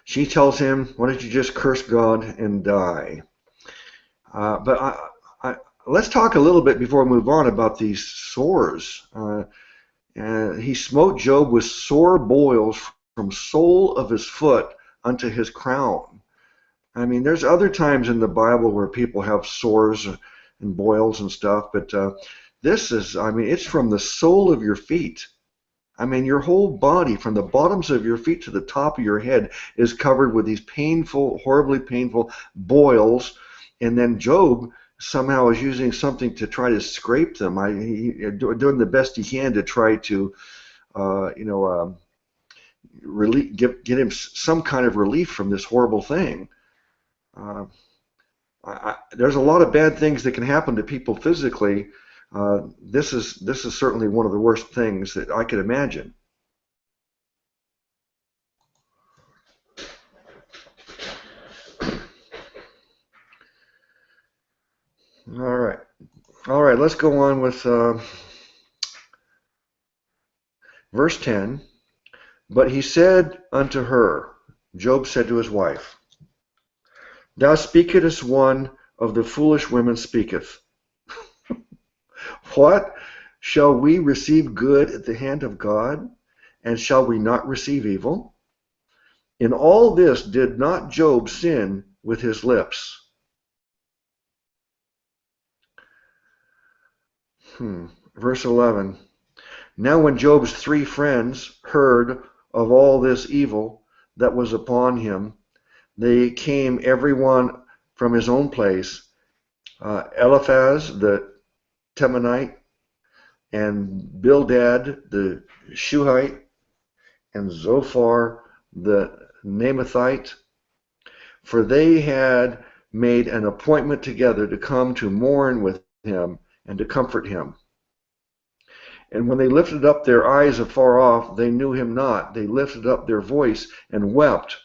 She tells him, "Why don't you just curse God and die?" But let's talk a little bit before we move on about these sores. And he smote Job with sore boils from sole of his foot unto his crown. I mean, there's other times in the Bible where people have sores and boils and stuff, but this is, I mean, it's from the sole of your feet. I mean, your whole body, from the bottoms of your feet to the top of your head, is covered with these painful, horribly painful boils. And then Job somehow is using something to try to scrape them. Doing the best he can to try to, get him some kind of relief from this horrible thing. There's a lot of bad things that can happen to people physically. This is certainly one of the worst things that I could imagine. All right. Let's go on with verse 10. But he said unto her, Job said to his wife, Thou speakest as one of the foolish women speaketh. What? Shall we receive good at the hand of God? And shall we not receive evil? In all this did not Job sin with his lips. Verse 11. Now when Job's 3 friends heard of all this evil that was upon him, they came every one from his own place, Eliphaz the Temanite, and Bildad the Shuhite, and Zophar the Naamathite, for they had made an appointment together to come to mourn with him and to comfort him. And when they lifted up their eyes afar off, they knew him not. They lifted up their voice and wept,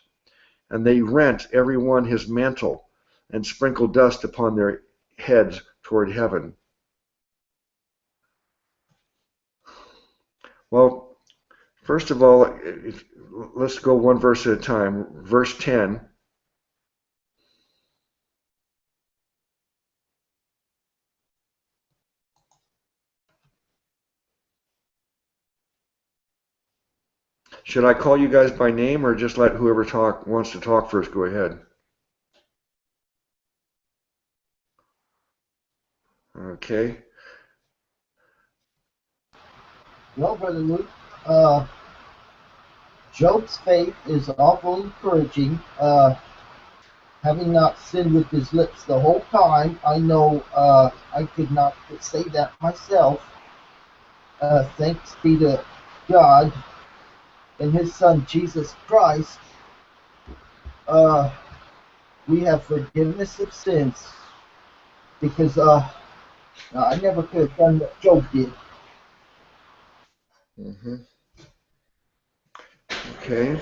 and they rent every one his mantle and sprinkled dust upon their heads toward heaven. Well, first of all, let's go one verse at a time. Verse 10. Should I call you guys by name or just let whoever wants to talk first go ahead? Okay. Well, Brother Luke, Job's faith is awful encouraging. Having not sinned with his lips the whole time, I know I could not say that myself. Thanks be to God and His Son Jesus Christ. We have forgiveness of sins because I never could have done what Job did. Mm-hmm. Okay.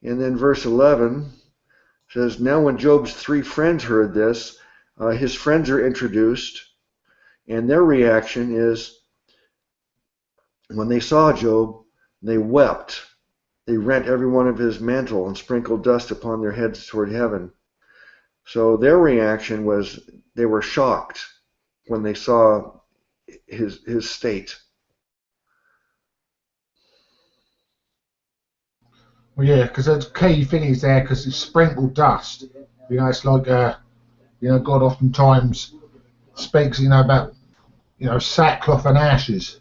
And then verse 11 says, now when Job's 3 friends heard this, his friends are introduced, and their reaction is, when they saw Job, they wept. They rent every one of his mantle and sprinkled dust upon their heads toward heaven. So their reaction was they were shocked when they saw his state. Well, yeah, because the key thing is there, because it's sprinkled dust. It's like, God oftentimes speaks, about, sackcloth and ashes.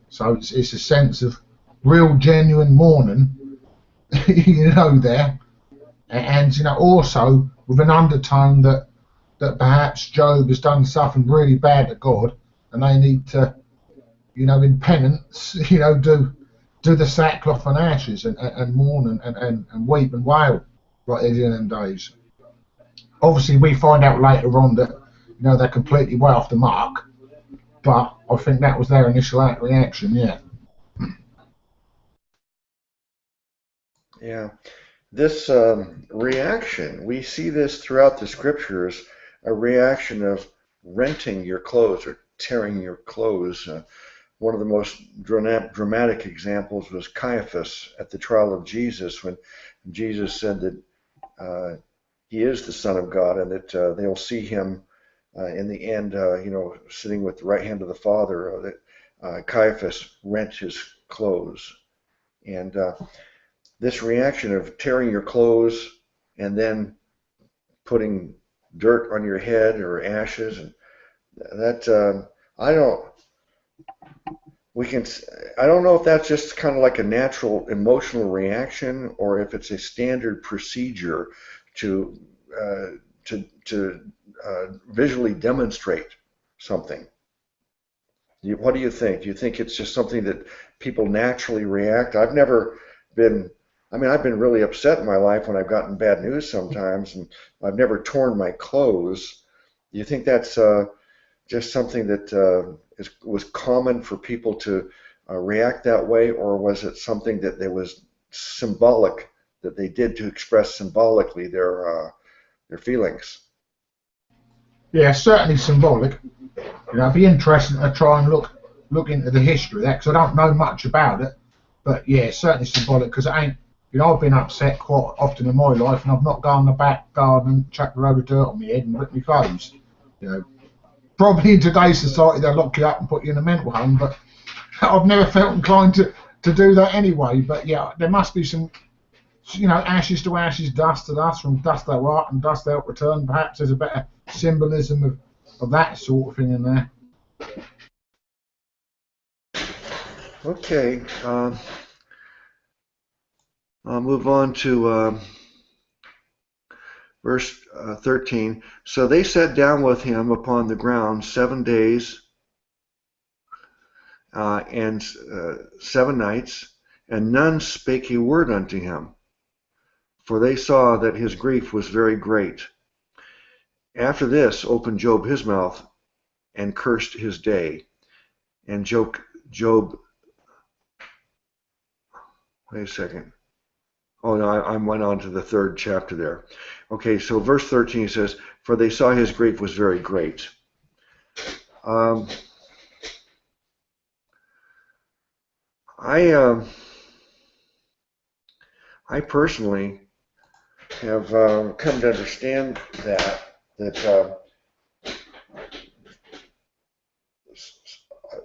So it's a sense of real, genuine mourning, there. And, also with an undertone that perhaps Job has done something really bad to God, and they need to, in penance, do the sackcloth and ashes and mourn and weep and wail like they did in them days. Obviously, we find out later on that, they're completely way off the mark, but I think that was their initial reaction, yeah. Yeah. This reaction, we see this throughout the scriptures, a reaction of renting your clothes or tearing your clothes. One of the most dramatic examples was Caiaphas at the trial of Jesus, when Jesus said that he is the Son of God and that they'll see him in the end, sitting with the right hand of the Father. That Caiaphas rent his clothes. And this reaction of tearing your clothes and then putting dirt on your head or ashes, and that I don't know if that's just kind of like a natural emotional reaction or if it's a standard procedure to visually demonstrate something. What do you think? Do you think it's just something that people naturally react? I've been really upset in my life when I've gotten bad news sometimes, and I've never torn my clothes. Do you think that's just something that was common for people to react that way, or was it something that there was symbolic, that they did to express symbolically their feelings? Yeah, certainly symbolic. It'd be interesting to try and look into the history of that, because I don't know much about it. But yeah, certainly symbolic, because it ain't. I've been upset quite often in my life, and I've not gone in the back garden and chucked a load of dirt on my head and ripped my clothes. Probably in today's society they'll lock you up and put you in a mental home, but I've never felt inclined to do that anyway. But yeah, there must be some, ashes to ashes, dust to dust, from dust thou art and dust thou return. Perhaps there's a better symbolism of that sort of thing in there. Okay, I'll move on to verse 13. So they sat down with him upon the ground 7 days and 7 nights, and none spake a word unto him, for they saw that his grief was very great. After this opened Job his mouth and cursed his day. And Job, wait a second. Oh, no, I went on to the 3rd chapter there. Okay, so verse 13 says, for they saw his grief was very great. I personally have come to understand that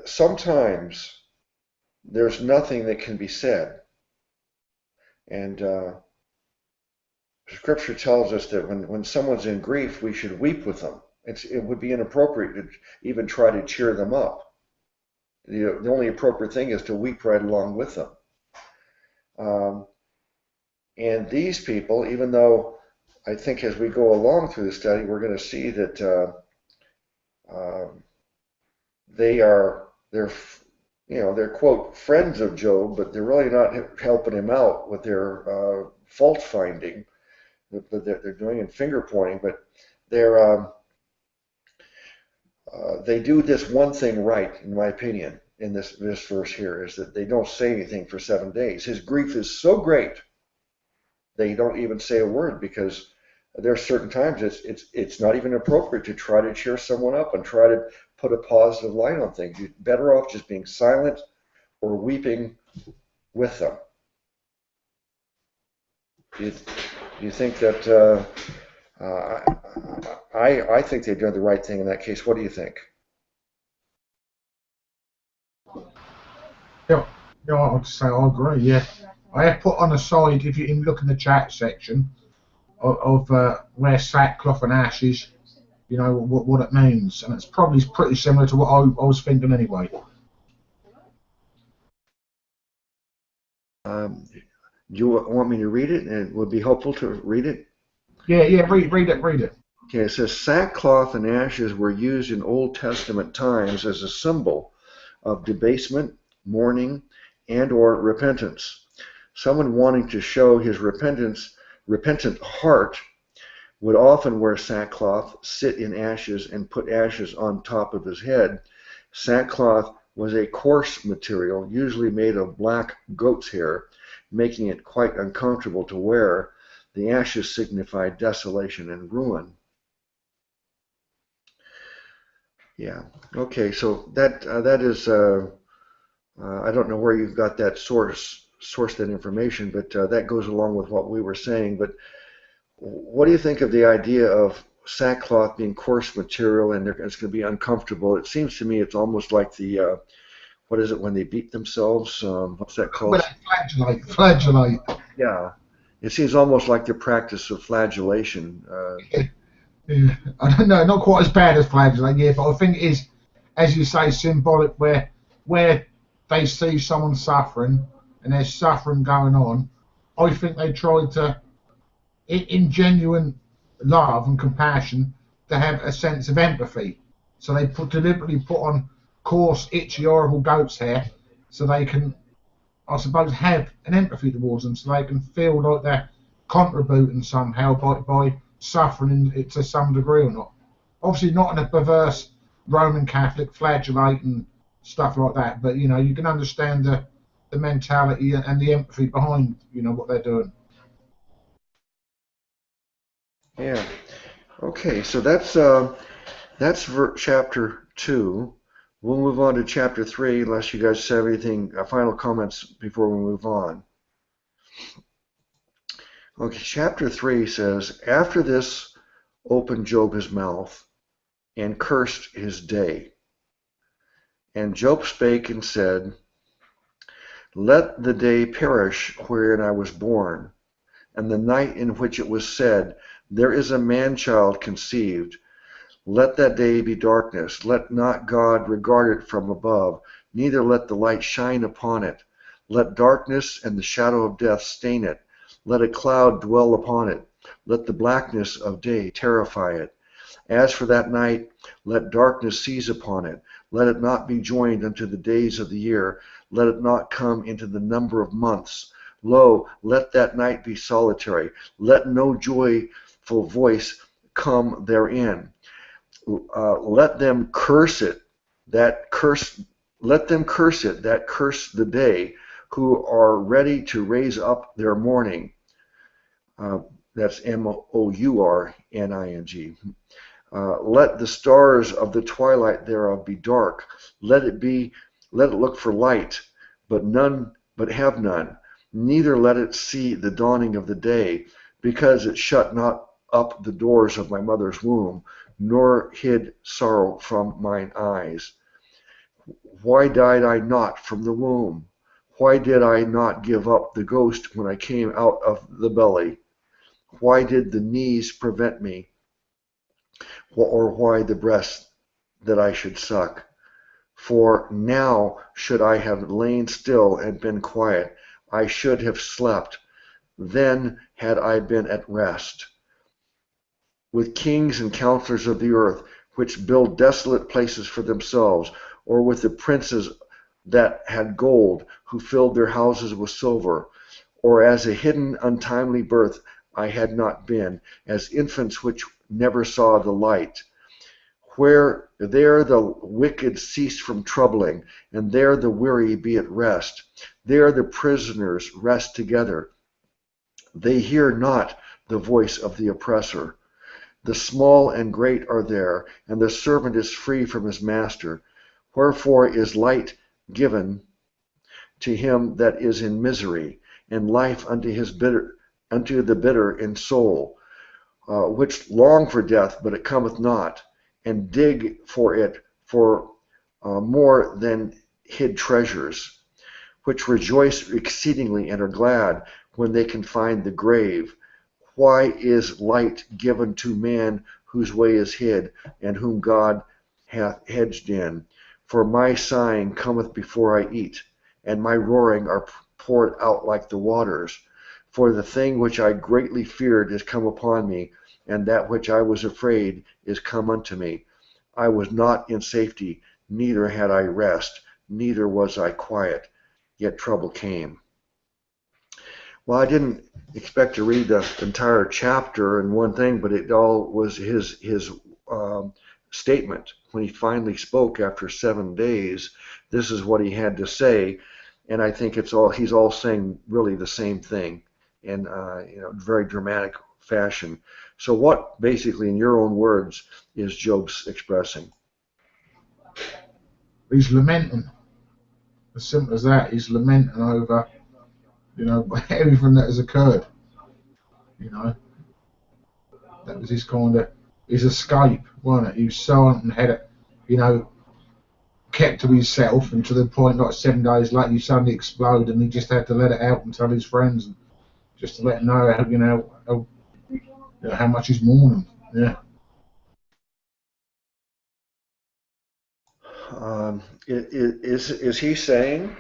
sometimes there's nothing that can be said. And Scripture tells us that when someone's in grief, we should weep with them. It would be inappropriate to even try to cheer them up. The only appropriate thing is to weep right along with them. And these people, even though I think as we go along through the study, we're going to see that they're quote friends of Job, but they're really not helping him out with their fault finding that they're doing and finger pointing. But they do this one thing right, in my opinion, in this verse here, is that they don't say anything for 7 days. His grief is so great they don't even say a word, because there are certain times it's not even appropriate to try to cheer someone up and try to put a positive light on things. You're better off just being silent or weeping with them. Do you think that I think they've done the right thing in that case? What do you think? Yeah, I'd say I agree. Yeah, I have put on a side, if you can look in the chat section, of where sackcloth and ashes, you know what it means, and it's probably pretty similar to what I was thinking anyway. Do you want me to read it? And it would be helpful to read it. Yeah, read it. Okay, it says sackcloth and ashes were used in Old Testament times as a symbol of debasement, mourning, and or repentance. Someone wanting to show his repentant heart would often wear sackcloth, sit in ashes, and put ashes on top of his head. Sackcloth was a coarse material, usually made of black goat's hair, making it quite uncomfortable to wear. The ashes signified desolation and ruin. Yeah. Okay. So that is I don't know where you've got that source that information, but that goes along with what we were saying. But what do you think of the idea of sackcloth being coarse material and it's going to be uncomfortable? It seems to me it's almost like the what is it when they beat themselves? What's that called? Well, flagellate. Yeah. It seems almost like the practice of flagellation. Yeah, I don't know, not quite as bad as flagellate, yeah, but I think it is, as you say, symbolic where they see someone suffering and there's suffering going on. I think they try to, in genuine love and compassion, to have a sense of empathy. So they deliberately put on coarse, itchy, horrible goat's hair so they can, I suppose, have an empathy towards them, so they can feel like they're contributing somehow by suffering to some degree or not. Obviously not in a perverse Roman Catholic flagellate and stuff like that, but you know, you can understand the mentality and the empathy behind, you know, what they're doing. Yeah. Okay, so that's chapter 2. We'll move on to chapter 3, unless you guys have anything, final comments before we move on. Okay, chapter 3 says, after this opened Job his mouth, and cursed his day. And Job spake and said, let the day perish wherein I was born, and the night in which it was said, there is a man-child conceived. Let that day be darkness. Let not God regard it from above, neither let the light shine upon it. Let darkness and the shadow of death stain it. Let a cloud dwell upon it. Let the blackness of day terrify it. As for that night, let darkness seize upon it. Let it not be joined unto the days of the year. Let it not come into the number of months. Lo, let that night be solitary. Let no joyful voice come therein. Let them curse it that curse the day, who are ready to raise up their mourning. That's mourning. Let the stars of the twilight thereof be dark. Let it look for light, but have none. Neither let it see the dawning of the day, because it shut not up the doors of my mother's womb, nor hid sorrow from mine eyes. Why died I not from the womb? Why did I not give up the ghost when I came out of the belly? Why did the knees prevent me? Or why the breast that I should suck? For now should I have lain still and been quiet, I should have slept. Then had I been at rest. With kings and counselors of the earth, which build desolate places for themselves, or with the princes that had gold, who filled their houses with silver, or as a hidden untimely birth I had not been, as infants which never saw the light. Where there the wicked cease from troubling, and there the weary be at rest. There the prisoners rest together. They hear not the voice of the oppressor. The small and great are there, and the servant is free from his master. Wherefore is light given to him that is in misery, and life unto the bitter in soul, which long for death, but it cometh not, and dig for it for more than hid treasures, which rejoice exceedingly and are glad when they can find the grave. Why is light given to man whose way is hid, and whom God hath hedged in? For my sighing cometh before I eat, and my roaring are poured out like the waters. For the thing which I greatly feared is come upon me, and that which I was afraid is come unto me. I was not in safety, neither had I rest, neither was I quiet, yet trouble came. Well, I didn't expect to read the entire chapter in one thing, but it all was his statement. When he finally spoke after 7 days, this is what he had to say, and I think he's all saying really the same thing in very dramatic fashion. So what basically, in your own words, is Job's expressing? He's lamenting. As simple as that. He's lamenting over, everything that has occurred. That was his escape, wasn't it? He was so and had it, kept to himself, and to the point, like 7 days later, he suddenly exploded, and he just had to let it out and tell his friends, and just to let them know how much he's mourning. Yeah. Is he saying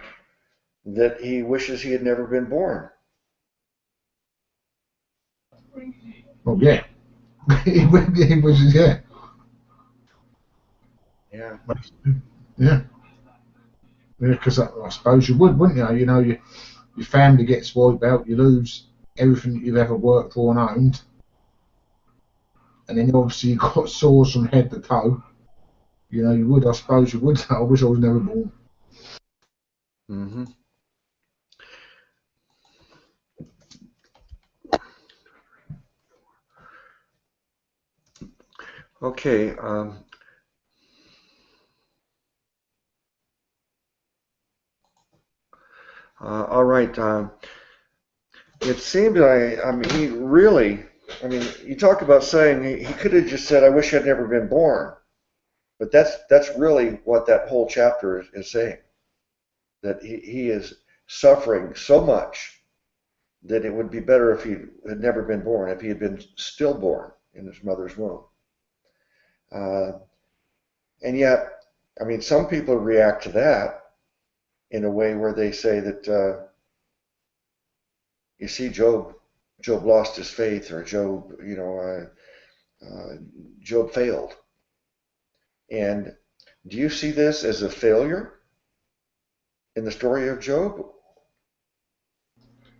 that he wishes he had never been born? Well, yeah. he wishes, yeah. Yeah. Yeah. Yeah, because I suppose you would, wouldn't you? Your family gets wiped out, you lose everything that you've ever worked for and owned, and then obviously you've got sores from head to toe. I suppose you would say, I wish I was never born. Mm-hmm. Okay. All right. It seems you talk about saying he could have just said, I wish I'd never been born. But that's really what that whole chapter is saying. That he is suffering so much that it would be better if he had never been born, if he had been stillborn in his mother's womb. And yet, some people react to that in a way where they say that, you see, Job lost his faith, or Job failed. And do you see this as a failure in the story of Job?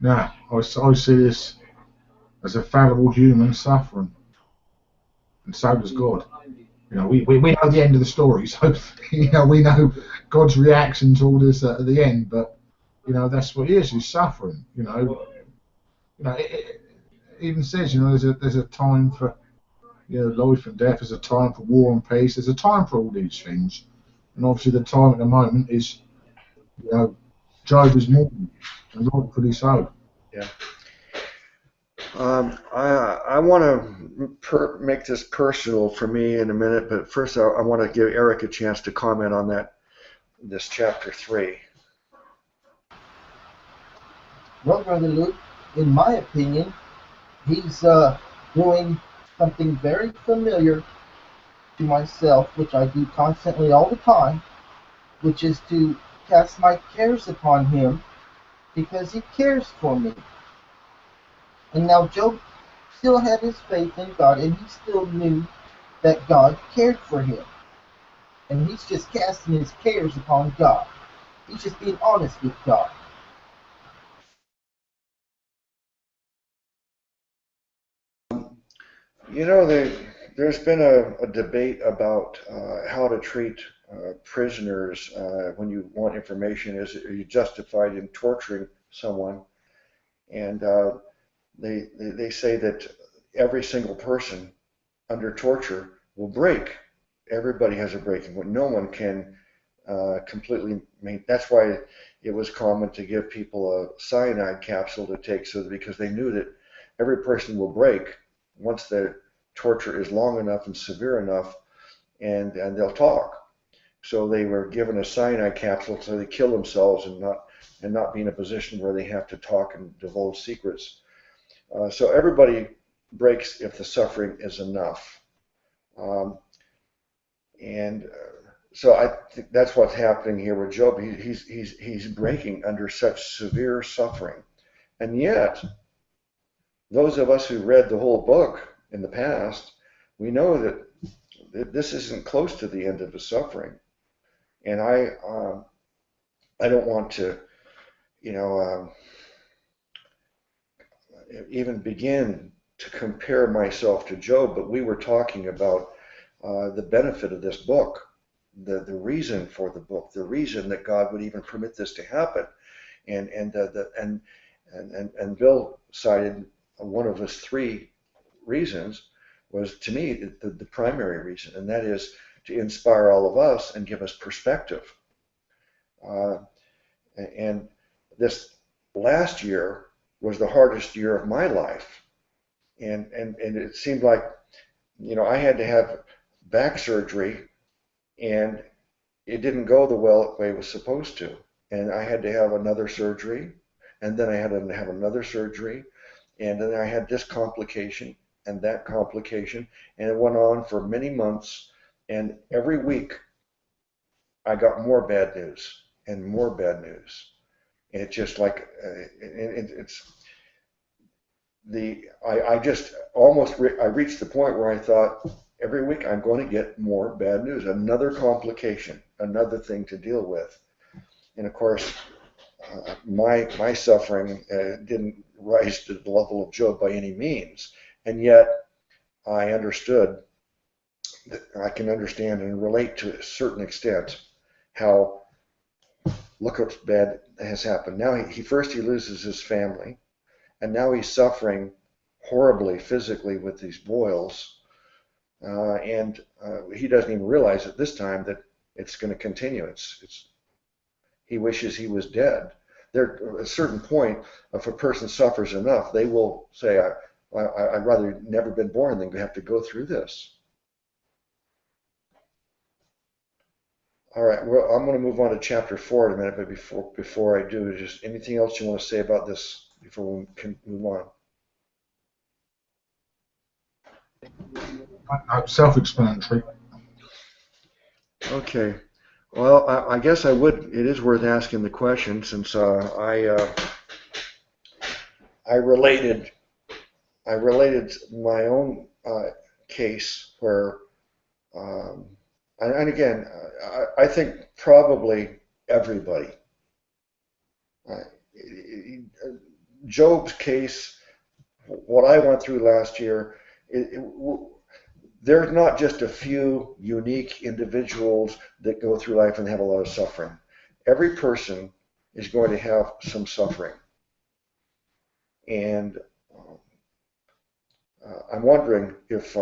No, I see this as a fallible human suffering, and so does God. We know the end of the story, so we know God's reaction to all this at the end. But that's what he is. He's suffering. It even says there's a time for life and death. There's a time for war and peace. There's a time for all these things, and obviously the time at the moment is Job is mourning, and rightfully so. Yeah. I want to make this personal for me in a minute, but first I want to give Eric a chance to comment on this chapter 3. Well, Brother Luke, in my opinion, he's doing something very familiar to myself, which I do constantly all the time, which is to cast my cares upon him because he cares for me. And now Job still had his faith in God, and he still knew that God cared for him. And he's just casting his cares upon God. He's just being honest with God. You know, there's been a debate about how to treat prisoners when you want information. Are you justified in torturing someone? And they say that every single person under torture will break. Everybody has a breaking point. No one can completely maintain. That's why it was common to give people a cyanide capsule to take, because they knew that every person will break once the torture is long enough and severe enough, and they'll talk. So they were given a cyanide capsule so they kill themselves and not be in a position where they have to talk and divulge secrets. So everybody breaks if the suffering is enough. And so I think that's what's happening here with Job. He's breaking under such severe suffering. And yet, those of us who read the whole book in the past, we know that this isn't close to the end of his suffering. And I don't want to, even begin to compare myself to Job, but we were talking about the benefit of this book, the reason for the book, the reason that God would even permit this to happen, and Bill cited one of his three reasons was, to me, the primary reason, and that is to inspire all of us and give us perspective. And this last year was the hardest year of my life, and it seemed like, I had to have back surgery, and it didn't go the way it was supposed to, and I had to have another surgery, and then I had to have another surgery, and then I had this complication and that complication, and it went on for many months, and every week I got more bad news and more bad news. And it's just like I just almost I reached the point where I thought, every week I'm going to get more bad news, another complication, another thing to deal with. And of course, my suffering didn't rise to the level of Job by any means, and yet I understood that I can understand and relate to a certain extent how, look what's bad has happened. Now he loses his family, and now he's suffering horribly physically with these boils, and he doesn't even realize at this time that it's going to continue. He wishes he was dead. There, at a certain point, if a person suffers enough, they will say, I'd rather never been born than to have to go through this. All right, well, I'm going to move on to chapter 4 in a minute, but before I do, just anything else you want to say about this before we can move on? Self-explanatory. Okay. Well, I guess it is worth asking the question, since I related my own case where, and again, I think probably everybody, Job's case, what I went through last year, there's not just a few unique individuals that go through life and have a lot of suffering. Every person is going to have some suffering. And I'm wondering if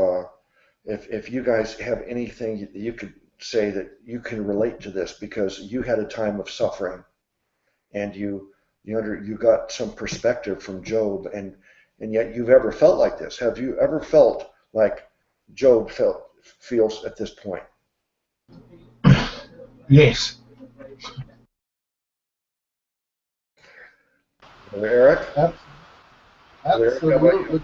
you guys have anything that you could say that you can relate to this, because you had a time of suffering, and you got some perspective from Job, and yet you've ever felt like this. Have you ever felt like Job feels at this point? Yes. Brother Eric? Brother Eric, how about you? Absolutely.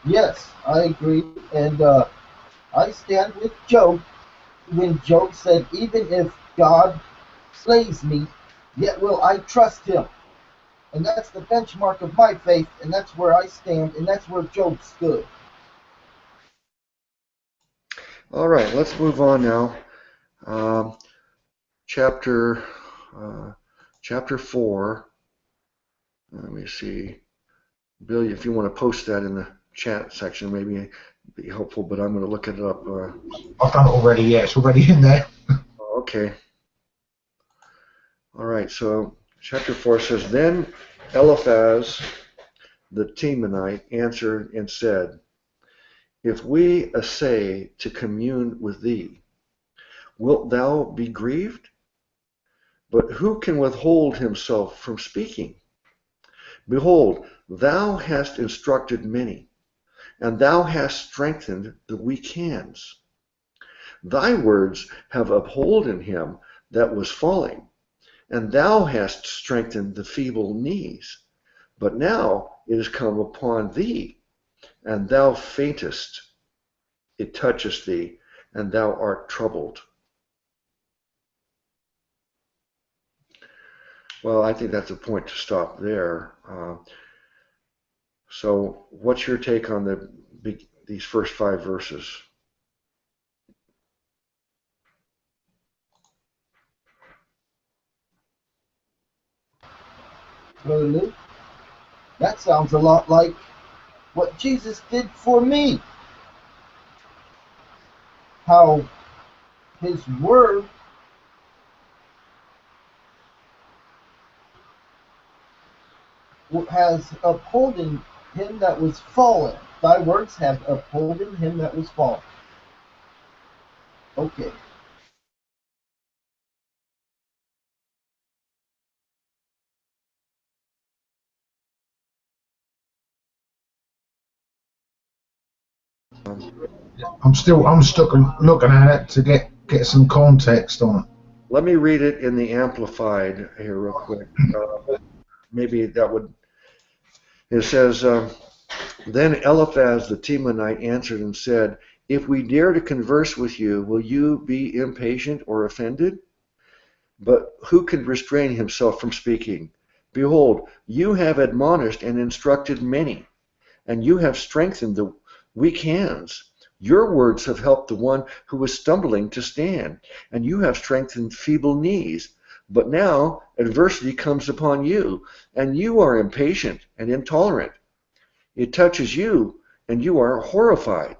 Yes, I agree. And I stand with Job when Job said, even if God slays me, yet will I trust him. And that's the benchmark of my faith, and that's where I stand, and that's where Job stood. All right, let's move on now. Um, chapter uh, chapter 4. Let me see. Bill, if you want to post that in the chat section, maybe it'd be helpful, but I'm going to look it up. I've done it already, yeah, it's already in there. Okay. All right, so chapter 4 says, Then Eliphaz the Temanite answered and said, If we essay to commune with thee, wilt thou be grieved? But who can withhold himself from speaking? Behold, thou hast instructed many, and thou hast strengthened the weak hands. Thy words have upholden him that was falling, and thou hast strengthened the feeble knees. But now it is come upon thee, and thou faintest. It toucheth thee, and thou art troubled. Well, I think that's a point to stop there. So what's your take on these first 5 verses? Brother Luke, that sounds a lot like what Jesus did for me. How his word has upholden him that was fallen. Thy words have upholden him that was fallen. Okay. I'm stuck looking at it to get some context on it. Let me read it in the Amplified here real quick. Maybe that would. It says, Then Eliphaz the Temanite answered and said, If we dare to converse with you, will you be impatient or offended? But who can restrain himself from speaking? Behold, you have admonished and instructed many, and you have strengthened the weak hands. Your words have helped the one who was stumbling to stand, and you have strengthened feeble knees. But now adversity comes upon you, and you are impatient and intolerant. It touches you, and you are horrified.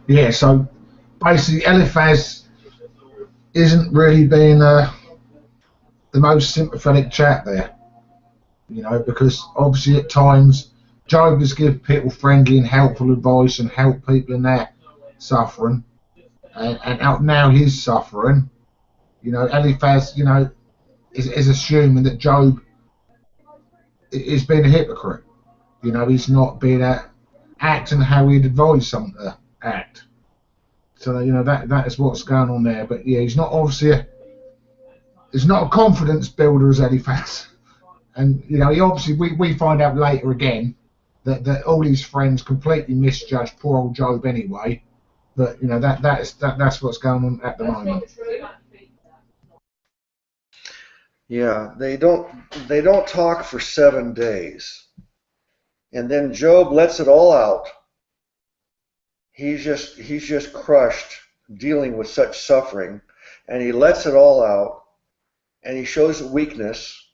Yeah, so basically Eliphaz isn't really being the most sympathetic chap there, because obviously at times Job has given people friendly and helpful advice and helped people in their suffering, and out now he's suffering. Eliphaz, is assuming that Job is being a hypocrite. He's not being acting how he'd advise someone to act. So that is what's going on there. But yeah, he's not a confidence builder as Eliphaz. And he obviously we find out later again that all his friends completely misjudged poor old Job anyway. But that's what's going on at the moment. Yeah, they don't talk for 7 days. And then Job lets it all out. He's just crushed dealing with such suffering, and he lets it all out, and he shows weakness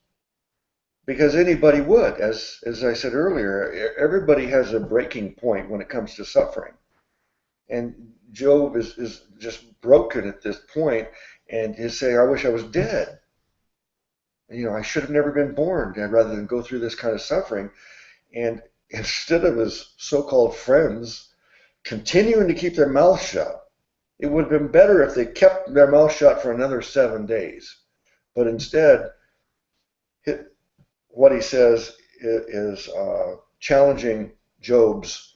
because anybody would, as I said earlier, everybody has a breaking point when it comes to suffering. And Job is just broken at this point, and he's saying, I wish I was dead. I should have never been born rather than go through this kind of suffering. And instead of his so-called friends continuing to keep their mouth shut, it would have been better if they kept their mouth shut for another 7 days. But instead, what he says is challenging Job's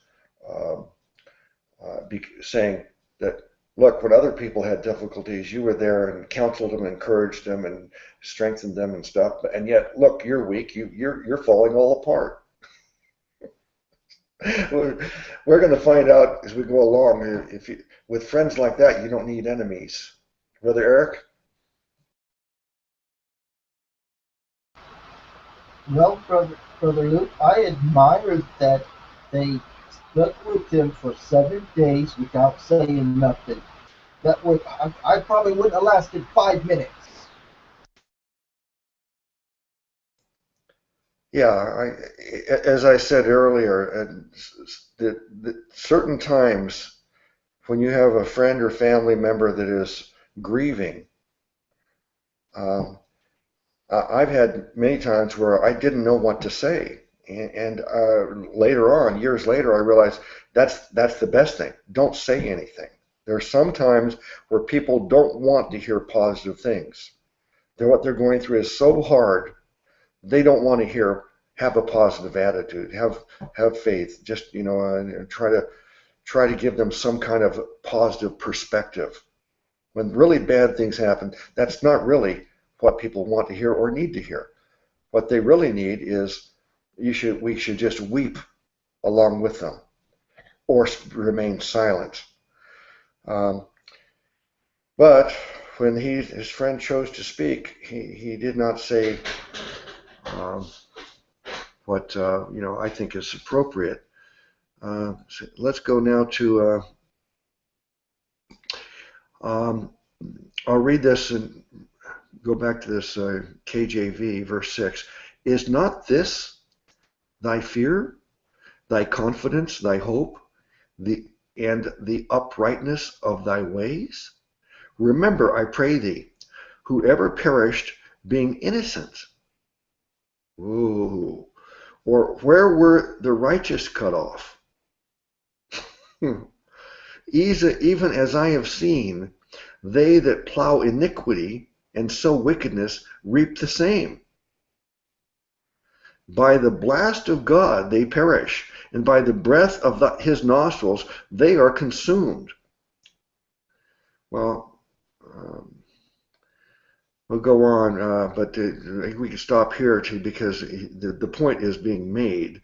saying that look, when other people had difficulties, you were there and counseled them, encouraged them, and strengthened them and stuff. And yet, look, you're weak. You're falling all apart. We're going to find out as we go along. With friends like that, you don't need enemies. Brother Eric? Well, brother Luke, I admire that they stuck with him for 7 days without saying nothing. That would I probably wouldn't have lasted 5 minutes. Yeah, as I said earlier, certain times when you have a friend or family member that is grieving, I've had many times where I didn't know what to say, and later on, years later, I realized that's the best thing. Don't say anything. There are some times where people don't want to hear positive things. What they're going through is so hard, they don't want to have a positive attitude, have faith. Just try to give them some kind of positive perspective. When really bad things happen, that's not really what people want to hear or need to hear. What they really need is we should just weep along with them, or remain silent. But when his friend chose to speak, he did not say what I think is appropriate. So let's go now to. I'll read this and go back to this KJV, verse 6. Is not this thy fear, thy confidence, thy hope, and the uprightness of thy ways? Remember, I pray thee, whoever perished being innocent. Ooh. Or where were the righteous cut off? Even as I have seen, they that plow iniquity and sow wickedness reap the same. By the blast of God they perish, and by the breath of his nostrils they are consumed. Well, we'll go on, but we can stop here too, because the point is being made.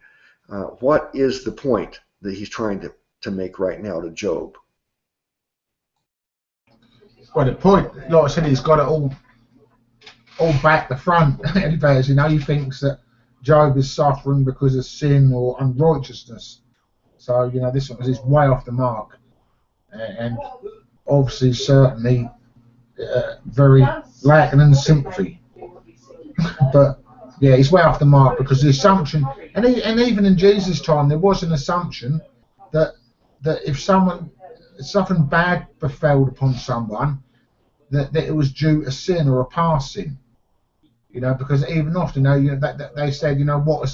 What is the point that he's trying to make right now to Job? Well, the point, like I said, he's got it all back the front. He thinks that Job is suffering because of sin or unrighteousness. So, this one is way off the mark. And obviously, certainly, very lacking in sympathy. But, yeah, he's way off the mark, because the assumption, and even in Jesus' time, there was an assumption that if something bad befell upon someone, that it was due to sin or a past sin. Because even often, that they said, what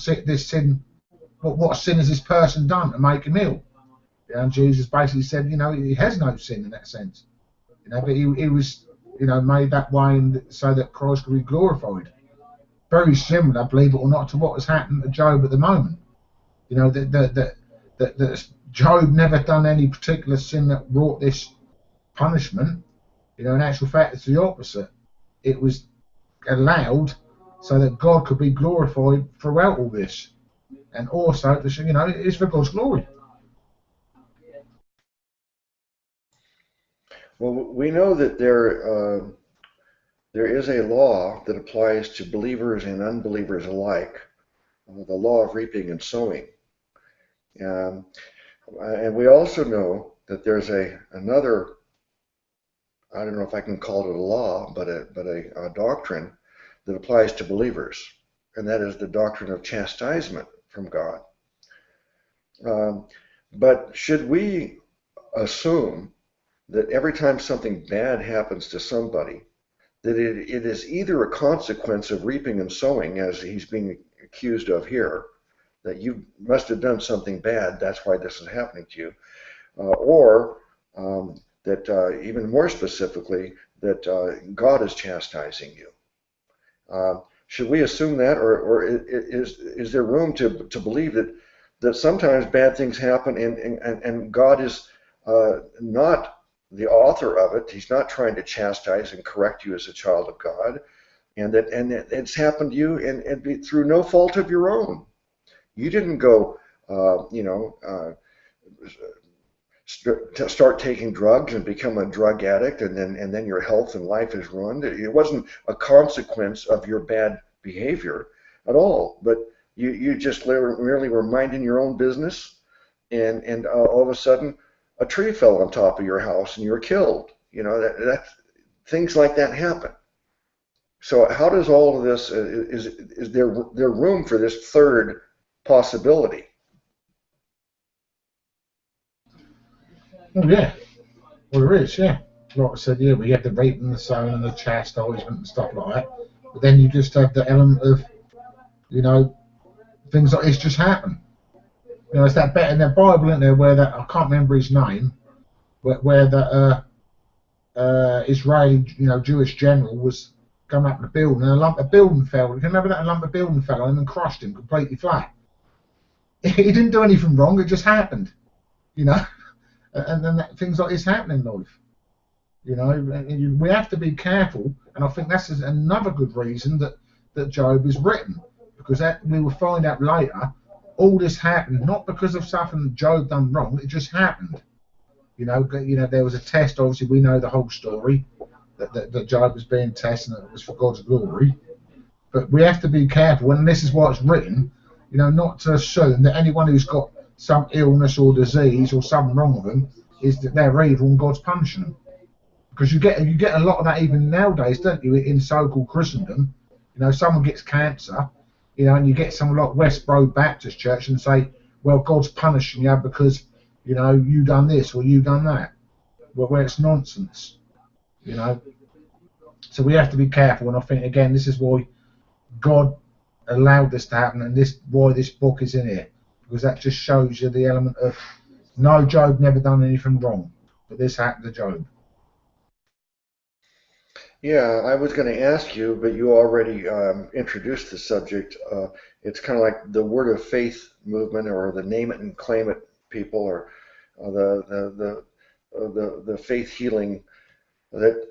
sin has this person done to make him ill? And Jesus basically said, he has no sin in that sense. But he was, made that way so that Christ could be glorified. Very similar, believe it or not, to what has happened to Job at the moment. That Job never done any particular sin that brought this punishment. In actual fact, it's the opposite. It was allowed so that God could be glorified throughout all this, and also, it's for God's glory. Well, we know that there is a law that applies to believers and unbelievers alike, the law of reaping and sowing. And we also know that there's another, I don't know if I can call it a law, but a doctrine that applies to believers, and that is the doctrine of chastisement from God. But should we assume that every time something bad happens to somebody, that it is either a consequence of reaping and sowing, as he's being accused of here, that you must have done something bad, that's why this is happening to you, or that even more specifically, that God is chastising you? Should we assume that, or is there room to believe that sometimes bad things happen and God is not the author of it. He's not trying to chastise and correct you as a child of God, and that it's happened to you and through no fault of your own. You didn't go, start taking drugs and become a drug addict, and then your health and life is ruined. It wasn't a consequence of your bad behavior at all, but you just merely were minding your own business, and all of a sudden a tree fell on top of your house and you were killed. That things like that happen. So how does all of this, is there room for this third possibility? Oh, yeah. Well, there is, yeah. Like I said, yeah, we have the raping, the sowing, and the chastisement and stuff like that. But then you just have the element of, things like this just happen. It's that bit in the Bible, isn't there, where that, I can't remember his name, where that Israeli, Jewish general was coming up the building, and a lump of building fell. You can remember that? A lump of building fell on him and crushed him completely flat. He didn't do anything wrong, it just happened, and then things like this happen in life. We have to be careful, and I think that's another good reason that Job is written, because we will find out later, all this happened not because of something Job done wrong, it just happened. There was a test, obviously we know the whole story, that Job was being tested and it was for God's glory. But we have to be careful, and this is why it's written, not to assume that anyone who's got some illness or disease or something wrong with them is that they're evil and God's punishing them. Because you get a lot of that even nowadays, don't you, in so-called Christendom. Someone gets cancer, and you get someone like Westboro Baptist Church and say, well, God's punishing you because, you done this or you done that. Well, where it's nonsense, So we have to be careful, and I think, again, this is why God allowed this to happen, and why this book is in here, because that just shows you the element of, no, Job never done anything wrong, but this happened to Job. Yeah, I was going to ask you, but you already introduced the subject. It's kind of like the word of faith movement, or the name it and claim it people, or the faith healing. That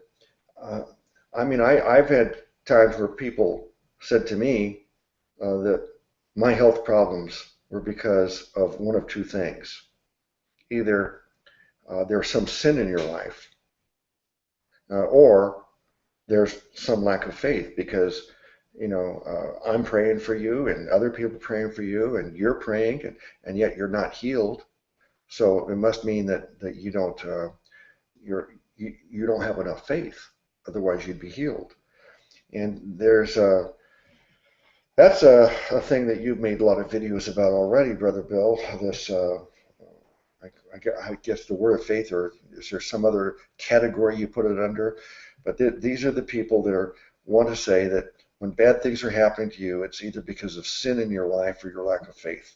I've had times where people said to me that my health problems were because of one of two things. Either there's some sin in your life, or there's some lack of faith, because I'm praying for you and other people praying for you, and you're praying, and yet you're not healed. So it must mean that you don't you don't have enough faith, otherwise you'd be healed. And that's a thing that you've made a lot of videos about already, Brother Bill. This I guess the word of faith, or is there some other category you put it under? But these are the people that want to say that when bad things are happening to you, it's either because of sin in your life or your lack of faith.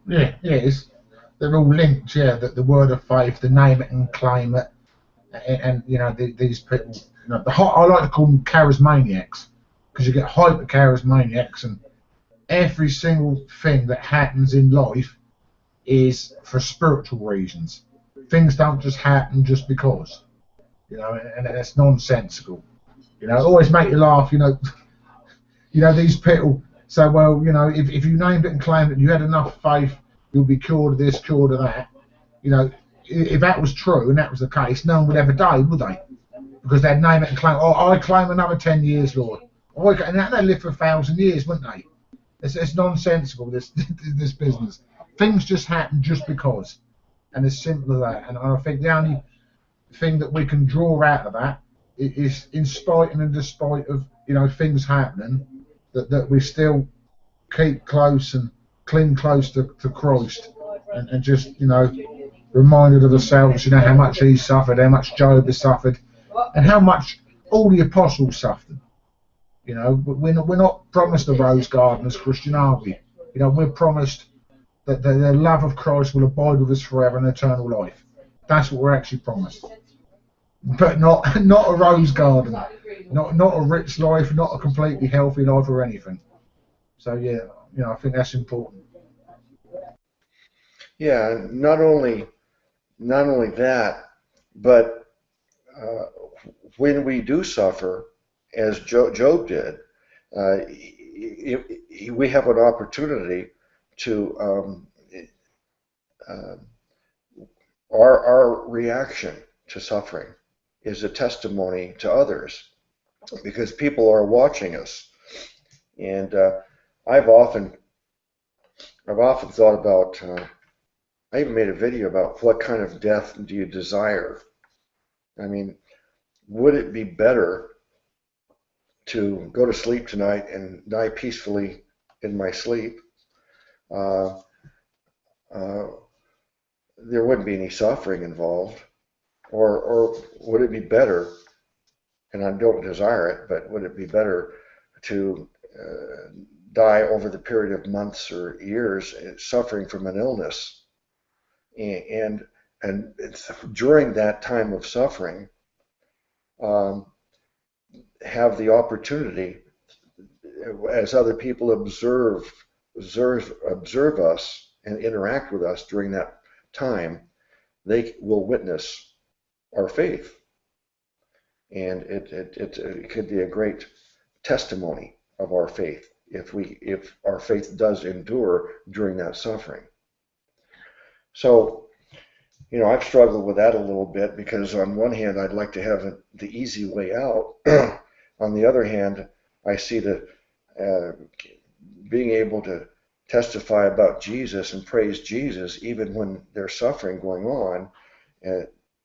Yeah, they're all linked. Yeah, the word of faith, the name it and claim it, and these people. I like to call them charismaniacs, because you get hyper charismaniacs, and every single thing that happens in life is for spiritual reasons. Things don't just happen just because. And it's nonsensical. It always make you laugh. These people say, well, if you named it and claimed it, and you had enough faith, you'll be cured of this, cured of that. If that was true and that was the case, no one would ever die, would they? Because they'd name it and claim, oh, I claim another 10 years, Lord. And they'd live for 1,000 years, wouldn't they? It's nonsensical, this business. Things just happen just because. And it's simple as that. And I think the only thing that we can draw out of that is, in spite and in despite of things happening, that we still keep close and cling close to Christ, and just reminded of ourselves how much he suffered, how much Job has suffered, and how much all the apostles suffered. We're not promised a rose garden as Christian, are we? We're promised that the love of Christ will abide with us forever in eternal life. That's what we're actually promised. But not a rose garden, not a rich life, not a completely healthy life or anything. So yeah, I think that's important. Yeah, not only that, But uh, when we do suffer, as Job did, we have an opportunity to uh, our reaction to suffering is a testimony to others because people are watching us. And I've often thought about. I even made a video about what kind of death do you desire. I mean, would it be better to go to sleep tonight and die peacefully in my sleep? Uh, there wouldn't be any suffering involved. Or would it be better, and I don't desire it, but would it be better to die over the period of months or years suffering from an illness? And during that time of suffering, have the opportunity, as other people observe us and interact with us during that time, they will witness our faith, and it could be a great testimony of our faith if our faith does endure during that suffering. So, I've struggled with that a little bit because on one hand, I'd like to have the easy way out. On the other hand, I see being able to testify about Jesus and praise Jesus even when there's suffering going on.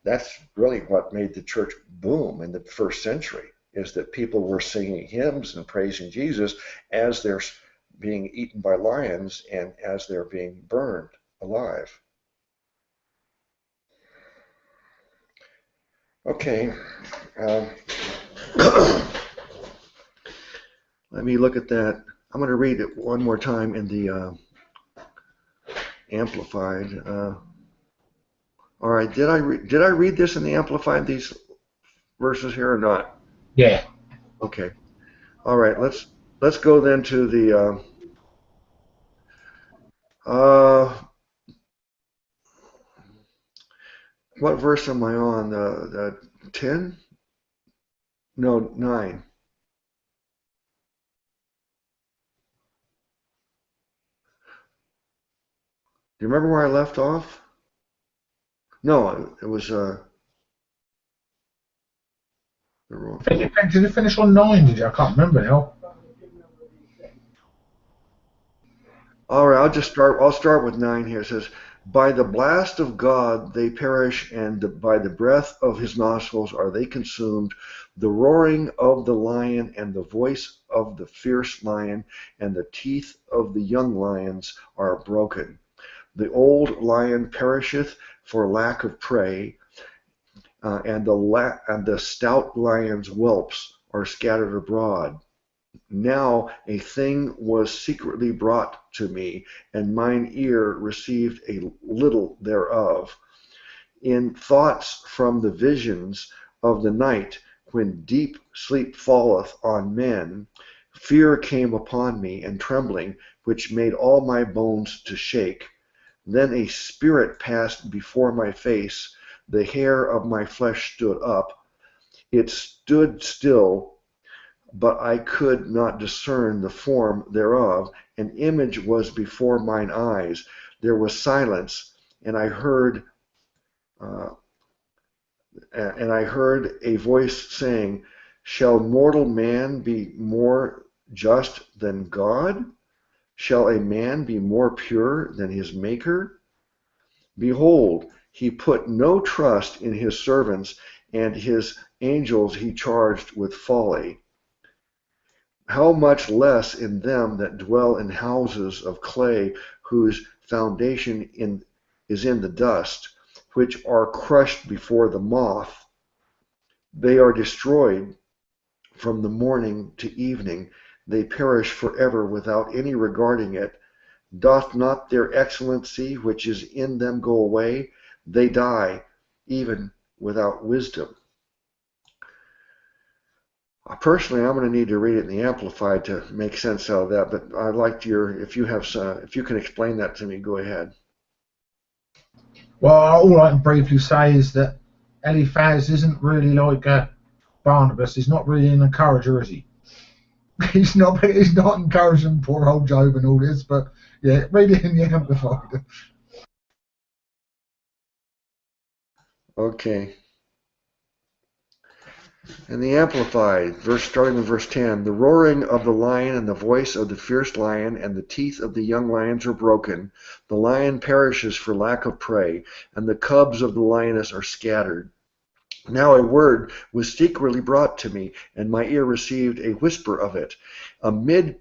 That's really what made the church boom in the first century, is that people were singing hymns and praising Jesus as they're being eaten by lions and as they're being burned alive. Okay, let me look at that. I'm going to read it one more time in the Amplified. All right, did I read this in the Amplified, these verses here, or not? Yeah. Okay. All right, let's go then to the what verse am I on? The 10? No, 9. Do you remember where I left off? No, it was Did you finish on 9? Did you? I can't remember now. All right, I'll start with 9 here. It says, "By the blast of God they perish, and by the breath of his nostrils are they consumed. The roaring of the lion and the voice of the fierce lion and the teeth of the young lions are broken. The old lion perisheth for lack of prey, and the stout lion's whelps are scattered abroad. Now a thing was secretly brought to me, and mine ear received a little thereof. In thoughts from the visions of the night, when deep sleep falleth on men, fear came upon me, and trembling, which made all my bones to shake. Then a spirit passed before my face, the hair of my flesh stood up. It stood still, but I could not discern the form thereof. An image was before mine eyes. There was silence, and I heard a voice saying, Shall mortal man be more just than God? Shall a man be more pure than his Maker? Behold, he put no trust in his servants, and his angels he charged with folly. How much less in them that dwell in houses of clay, whose foundation is in the dust, which are crushed before the moth. They are destroyed from the morning to evening. They perish forever without any regarding it. Doth not their excellency which is in them go away? They die, even without wisdom." Personally, I'm going to need to read it in the Amplified to make sense out of that, but I'd like if you can explain that to me, go ahead. Well, all I can briefly say is that Eliphaz isn't really like Barnabas. He's not really an encourager, is he? He's not encouraging poor old Job and all this, but yeah, read it in the Amplified. Okay. In the Amplified, starting with verse 10, the roaring of the lion and the voice of the fierce lion and the teeth of the young lions are broken. The lion perishes for lack of prey, and the cubs of the lioness are scattered. Now a word was secretly brought to me, and my ear received a whisper of it. Amid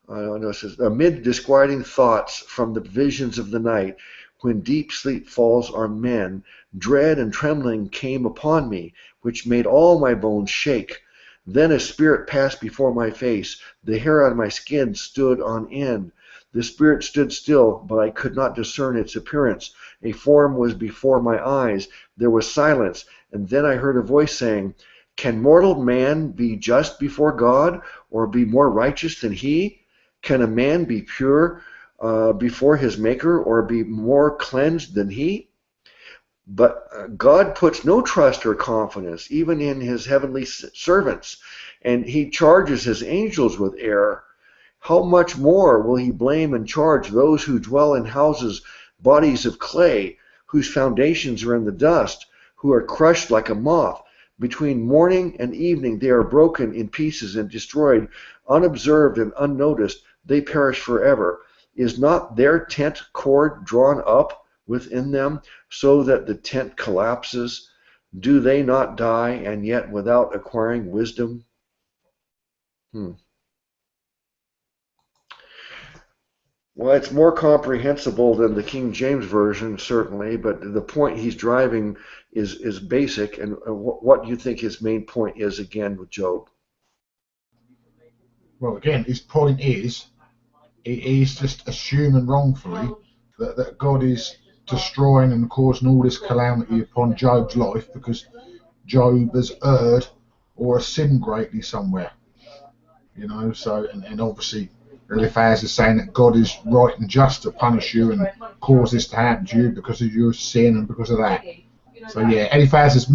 amid disquieting thoughts from the visions of the night, when deep sleep falls on men, dread and trembling came upon me, which made all my bones shake. Then a spirit passed before my face. The hair on my skin stood on end. The spirit stood still, but I could not discern its appearance. A form was before my eyes. There was silence, and then I heard a voice saying, "Can mortal man be just before God, or be more righteous than he? Can a man be pure before his Maker, or be more cleansed than he? But God puts no trust or confidence even in his heavenly servants, and he charges his angels with error. How much more will he blame and charge those who dwell in houses, bodies of clay, whose foundations are in the dust, who are crushed like a moth? Between morning and evening they are broken in pieces and destroyed, unobserved and unnoticed. They perish forever. Is not their tent cord drawn up within them, so that the tent collapses? Do they not die, and yet without acquiring wisdom?" Well, it's more comprehensible than the King James Version, certainly, but the point he's driving is basic. And what do you think his main point is, again, with Job? Well, again, his point is, he's just assuming wrongfully that God is destroying and causing all this calamity upon Job's life because Job has erred or has sinned greatly somewhere. You know, so, and obviously Eliphaz is saying that God is right and just to punish you and cause this to happen to you because of your sin and because of that. So yeah, Eliphaz is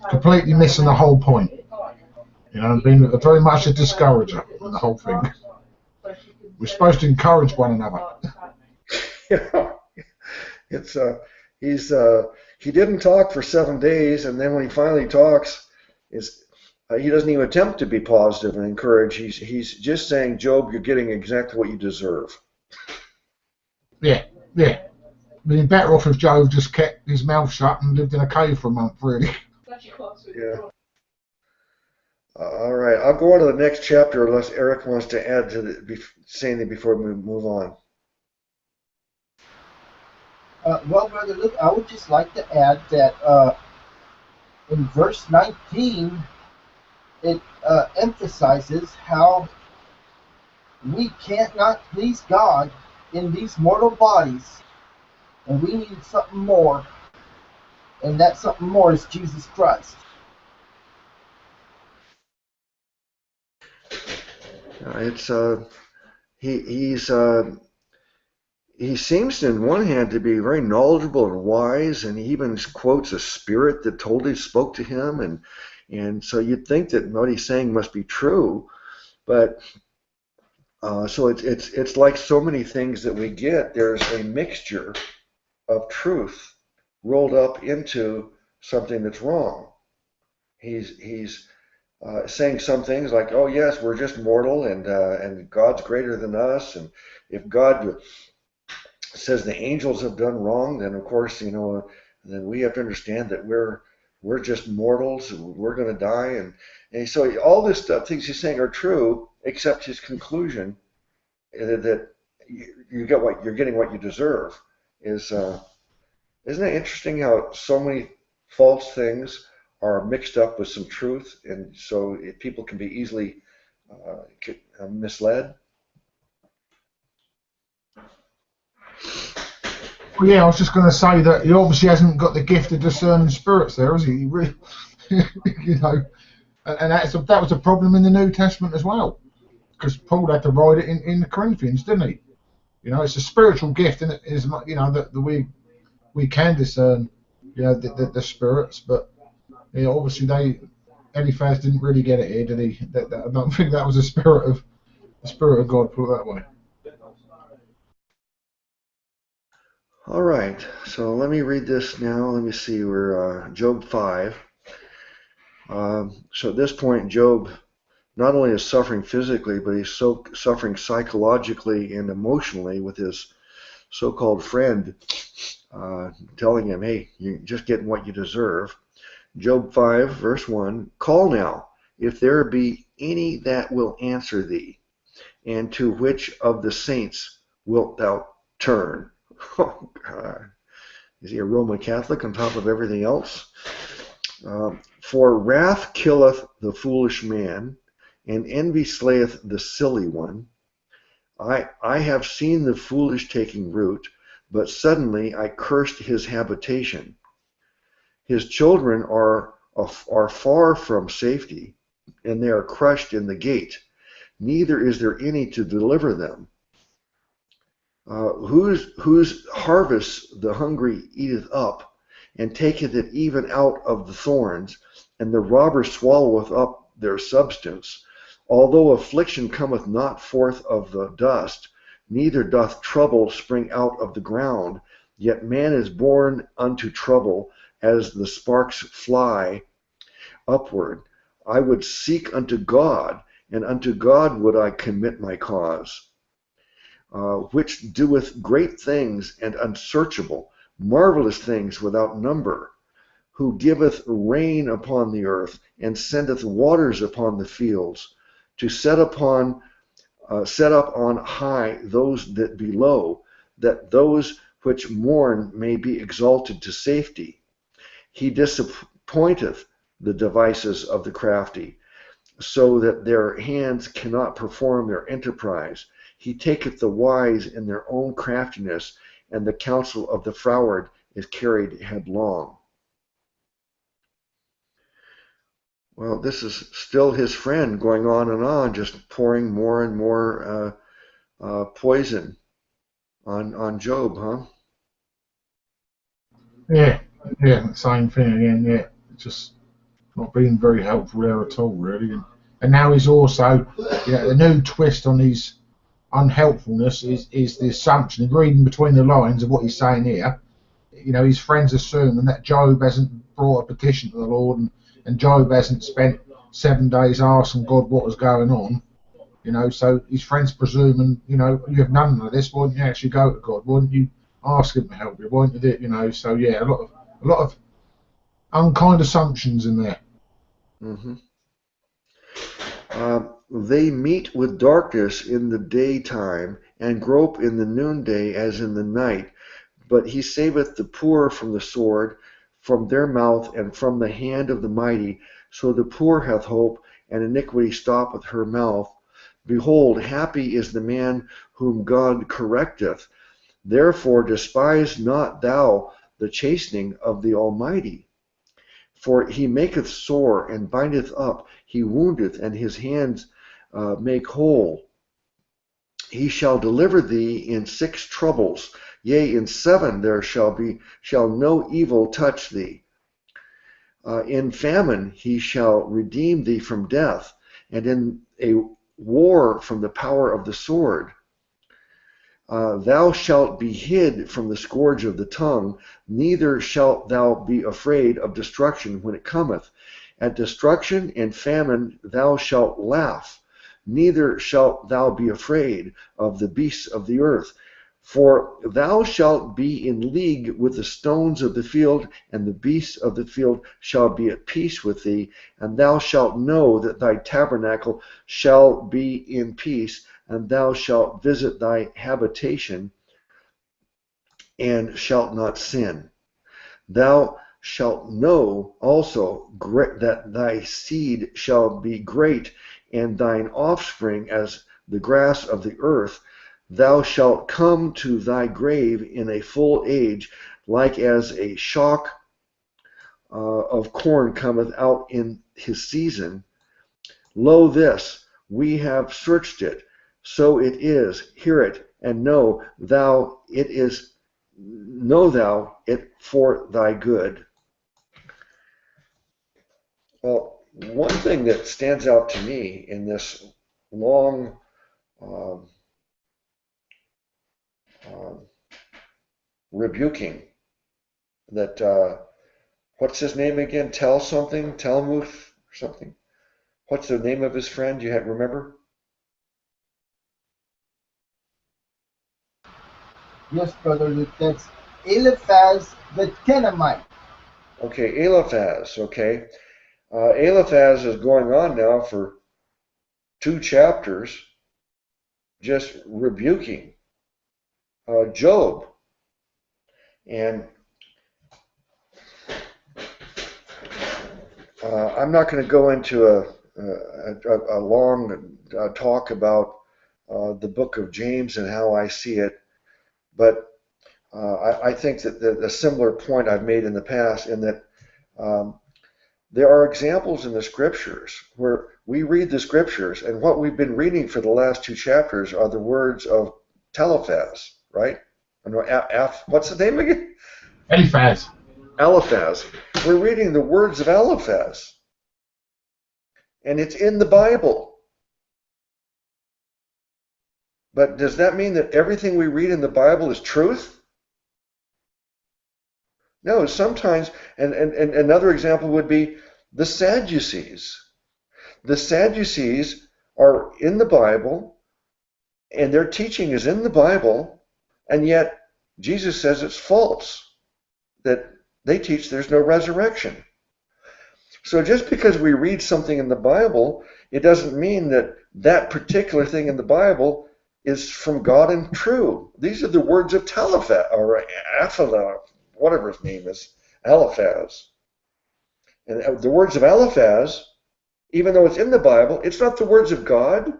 completely missing the whole point. You know, and being very much a discourager in the whole thing. We're supposed to encourage one another. Yeah, it's he didn't talk for 7 days, and then when he finally talks, he doesn't even attempt to be positive and encourage. He's just saying, Job, you're getting exactly what you deserve. Yeah. I mean, better off if Job just kept his mouth shut and lived in a cave for a month, really. Yeah. All right, I'll go on to the next chapter unless Eric wants to add to say anything before we move on. Well, Brother Luke, I would just like to add that in verse 19, it emphasizes how we can't not please God in these mortal bodies, and we need something more, and that something more is Jesus Christ. He seems, on one hand, to be very knowledgeable and wise, and he even quotes a spirit that spoke to him, and so you'd think that what he's saying must be true, but so it's like so many things that we get. There's a mixture of truth rolled up into something that's wrong. He's saying some things like, "Oh yes, we're just mortal, and God's greater than us, and if God says the angels have done wrong, then of course, then we have to understand that we're just mortals, we're going to die, and so all this stuff, things he's saying are true, except his conclusion that you're getting what you deserve isn't it interesting how so many false things are mixed up with some truth, and so people can be easily misled? Well, yeah, I was just going to say that he obviously hasn't got the gift of discerning spirits there, has he? He really, and that was a problem in the New Testament as well, because Paul had to write it in the Corinthians, didn't he? It's a spiritual gift, and it is, that we can discern you know, the spirits, but you know, obviously Eliphaz didn't really get it here, did he? I don't think that was the spirit of God, put it that way. All right, so let me read this now. Let me see, we're Job 5. So at this point, Job not only is suffering physically, but he's suffering psychologically and emotionally with his so-called friend telling him, hey, you're just getting what you deserve. Job 5, verse 1, call now, if there be any that will answer thee, and to which of the saints wilt thou turn? Oh, God. Is he a Roman Catholic on top of everything else? For wrath killeth the foolish man, and envy slayeth the silly one. I have seen the foolish taking root, but suddenly I cursed his habitation. His children are far from safety, and they are crushed in the gate. Neither is there any to deliver them. Whose harvest the hungry eateth up, and taketh it even out of the thorns, and the robber swalloweth up their substance. Although affliction cometh not forth of the dust, neither doth trouble spring out of the ground, yet man is born unto trouble, as the sparks fly upward. I would seek unto God, and unto God would I commit my cause. Which doeth great things and unsearchable, marvelous things without number, who giveth rain upon the earth, and sendeth waters upon the fields, to set up on high those that be low, that those which mourn may be exalted to safety. He disappointeth the devices of the crafty, so that their hands cannot perform their enterprise. He taketh the wise in their own craftiness, and the counsel of the froward is carried headlong. Well, this is still his friend going on, just pouring more and more poison on Job, huh? Yeah, same thing again. Yeah, just not being very helpful there at all, really. And now he's also, the new twist on his unhelpfulness is the assumption, reading between the lines of what he's saying here. His friends assuming that Job hasn't brought a petition to the Lord, and Job hasn't spent 7 days asking God what was going on. So his friends presuming, you have none of this. Why don't you actually go to God? Why don't you ask him to help you? Why don't you do it? So yeah, a lot of unkind assumptions in there. Mm-hmm. They meet with darkness in the daytime, and grope in the noonday as in the night. But he saveth the poor from the sword, from their mouth, and from the hand of the mighty. So the poor hath hope, and iniquity stoppeth her mouth. Behold, happy is the man whom God correcteth. Therefore despise not thou the chastening of the Almighty. For he maketh sore, and bindeth up, he woundeth, and his hands make whole. He shall deliver thee in 6 troubles, yea, in 7 there shall no evil touch thee. In famine he shall redeem thee from death, and in a war from the power of the sword. Thou shalt be hid from the scourge of the tongue, neither shalt thou be afraid of destruction when it cometh. At destruction and famine thou shalt laugh, neither shalt thou be afraid of the beasts of the earth. For thou shalt be in league with the stones of the field, and the beasts of the field shall be at peace with thee, and thou shalt know that thy tabernacle shall be in peace, and thou shalt visit thy habitation, and shalt not sin. Thou shalt know also that thy seed shall be great, and thine offspring as the grass of the earth. Thou shalt come to thy grave in a full age, like as a shock of corn cometh out in his season. Lo, this, we have searched it, so it is. Hear it, and know thou it is know thou it for thy good. Well, one thing that stands out to me in this long rebuking that, what's his name again? Talmuth or something. What's the name of his friend? You remember? Yes, Brother Luke, that's Eliphaz the Kenamite. Okay, Eliphaz, okay. Eliphaz is going on now for 2 chapters just rebuking Job. And I'm not going to go into a long talk about the book of James and how I see it, but I think that a similar point I've made in the past, in that there are examples in the scriptures where we read the scriptures, and what we've been reading for the last 2 chapters are the words of Eliphaz, right? What's the name again? Eliphaz. Eliphaz. We're reading the words of Eliphaz, and it's in the Bible. But does that mean that everything we read in the Bible is truth? No, sometimes, and another example would be the Sadducees. The Sadducees are in the Bible, and their teaching is in the Bible, and yet Jesus says it's false, that they teach there's no resurrection. So just because we read something in the Bible, it doesn't mean that that particular thing in the Bible is from God and true. These are the words of Eliphaz, or Aphala, whatever his name is, Eliphaz. And the words of Eliphaz, even though it's in the Bible, it's not the words of God.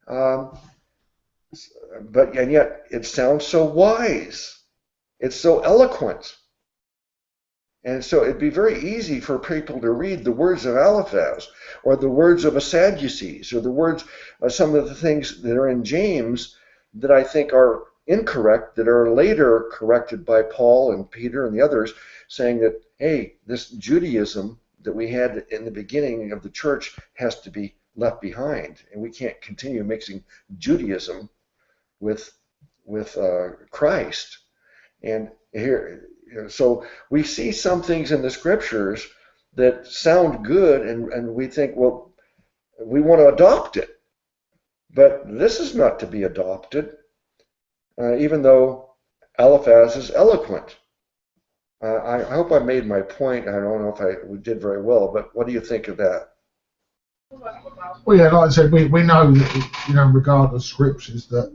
And yet it sounds so wise. It's so eloquent. And so it'd be very easy for people to read the words of Eliphaz, or the words of a Sadducees, or the words of some of the things that are in James that I think are incorrect, that are later corrected by Paul and Peter and the others, saying that, hey, this Judaism that we had in the beginning of the church has to be left behind, and we can't continue mixing Judaism with Christ. And here, so we see some things in the scriptures that sound good, and we think, well, we want to adopt it. But this is not to be adopted, even though Eliphaz is eloquent. I hope I made my point. I don't know if I did very well, but what do you think of that? Well, yeah, like I said, we know that, regarding the scriptures, that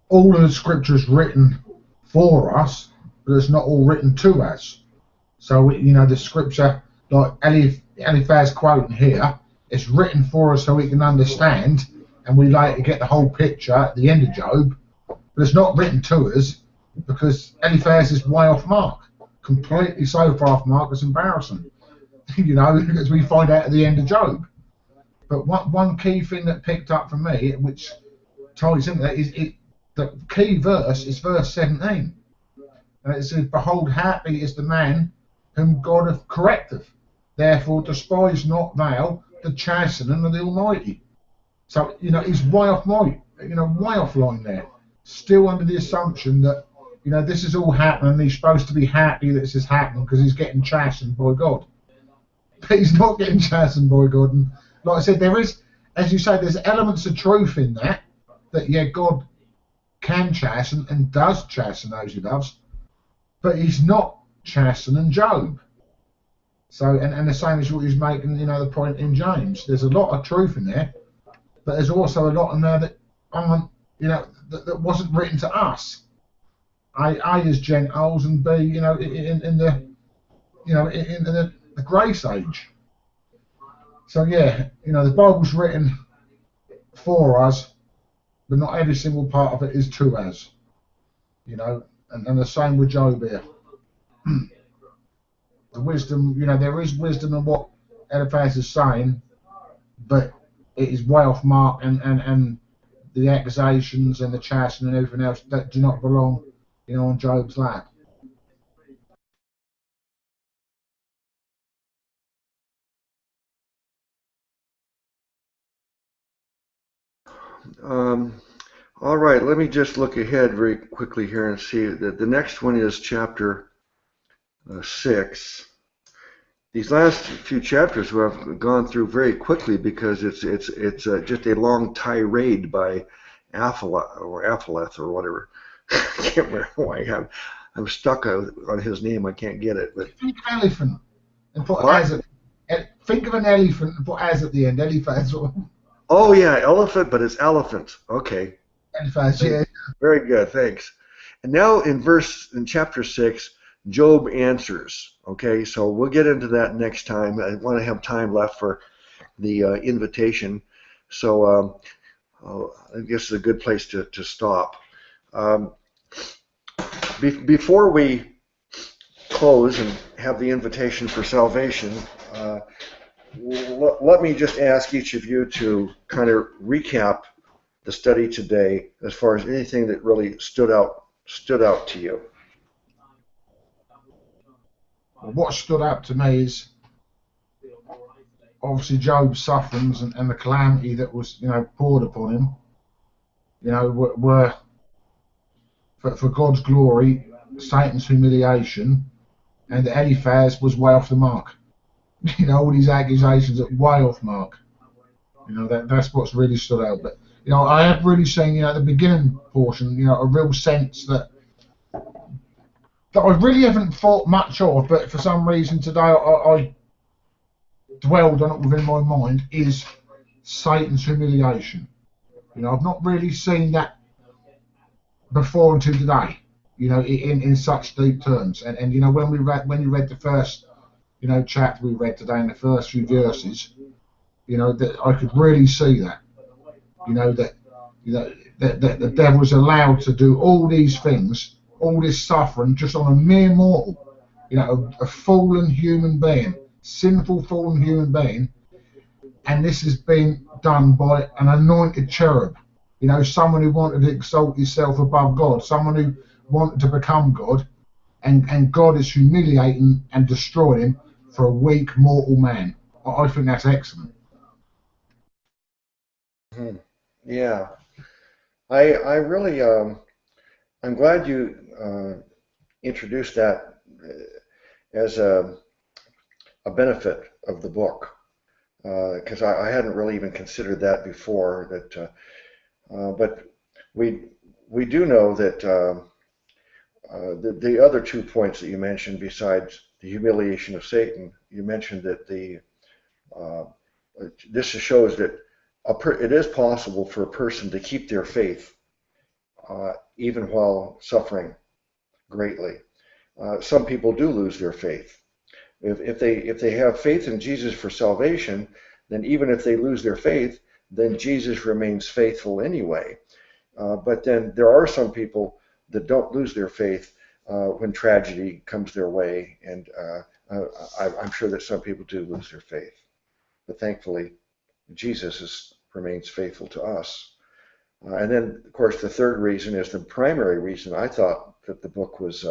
all of the scriptures written for us, but it's not all written to us. So, the scripture, like Eliphaz quoting here, it's written for us so we can understand, and we later get the whole picture at the end of Job, but it's not written to us because Eliphaz is way off mark, completely so far off mark, it's embarrassing, as we find out at the end of Job. But one key thing that picked up for me, which ties into that, is the key verse is verse 17. And it says, behold, happy is the man whom God hath corrected. Therefore despise not thou the chastening of the Almighty. So, he's way off mark, way off line there. Still under the assumption that, this is all happening, he's supposed to be happy that this is happening because he's getting chastened by God. But he's not getting chastened by God. And like I said, there is, as you say, there's elements of truth in that yeah, God can chasten and does chasten those he loves, but he's not chastening Job. So, and the same as what he's making, the point in James. There's a lot of truth in there, but there's also a lot in there that that wasn't written to us. A as Gentiles, and B, in the grace age. So yeah, the Bible's written for us, but not every single part of it is to us. And the same with Job here. The wisdom, there is wisdom in what Eliphaz is saying, but it is way off mark, and the accusations and the chastening and everything else that do not belong, on Job's lap. All right, let me just look ahead very quickly here and see that the next one is chapter 6. These last few chapters we have gone through very quickly because it's just a long tirade by Apheleth or whatever. I can't remember why I'm stuck on his name. I can't get it. But think of elephant and put as at. Think of an elephant and put as at the end. Eliphaz. Oh yeah, elephant, but it's elephant. Okay. Eliphaz, yeah. Very good, thanks. And now in chapter 6, Job answers. Okay, so we'll get into that next time. I want to have time left for the invitation. So I guess it's a good place to stop. Before we close and have the invitation for salvation, let me just ask each of you to kind of recap the study today as far as anything that really stood out to you. Well, what stood out to me is obviously Job's sufferings and the calamity that was poured upon him. Were for God's glory, Satan's humiliation, and Eliphaz was way off the mark. All these accusations are way off mark. That's what's really stood out. But I have really seen at the beginning portion, a real sense that I really haven't thought much of, but for some reason today I dwelled on it within my mind, is Satan's humiliation. I've not really seen that before until today. In such deep terms. And when you read the first chapter we read today in the first few verses, that I could really see that. That the devil's allowed to do all these things, all this suffering, just on a mere mortal, a fallen human being, sinful fallen human being, and this has been done by an anointed cherub, someone who wanted to exalt himself above God, someone who wanted to become God, and God is humiliating and destroying him for a weak mortal man. I think that's excellent. Yeah, I really I'm glad you introduced that as a benefit of the book, because I hadn't really even considered that before. But we do know that the other 2 points that you mentioned, besides the humiliation of Satan, you mentioned that this shows that it is possible for a person to keep their faith even while suffering greatly. Some people do lose their faith. If they have faith in Jesus for salvation, then even if they lose their faith, then Jesus remains faithful anyway. But then there are some people that don't lose their faith when tragedy comes their way, and I'm sure that some people do lose their faith. But thankfully, Jesus remains faithful to us. And then, of course, the third reason is the primary reason I thought that the book was.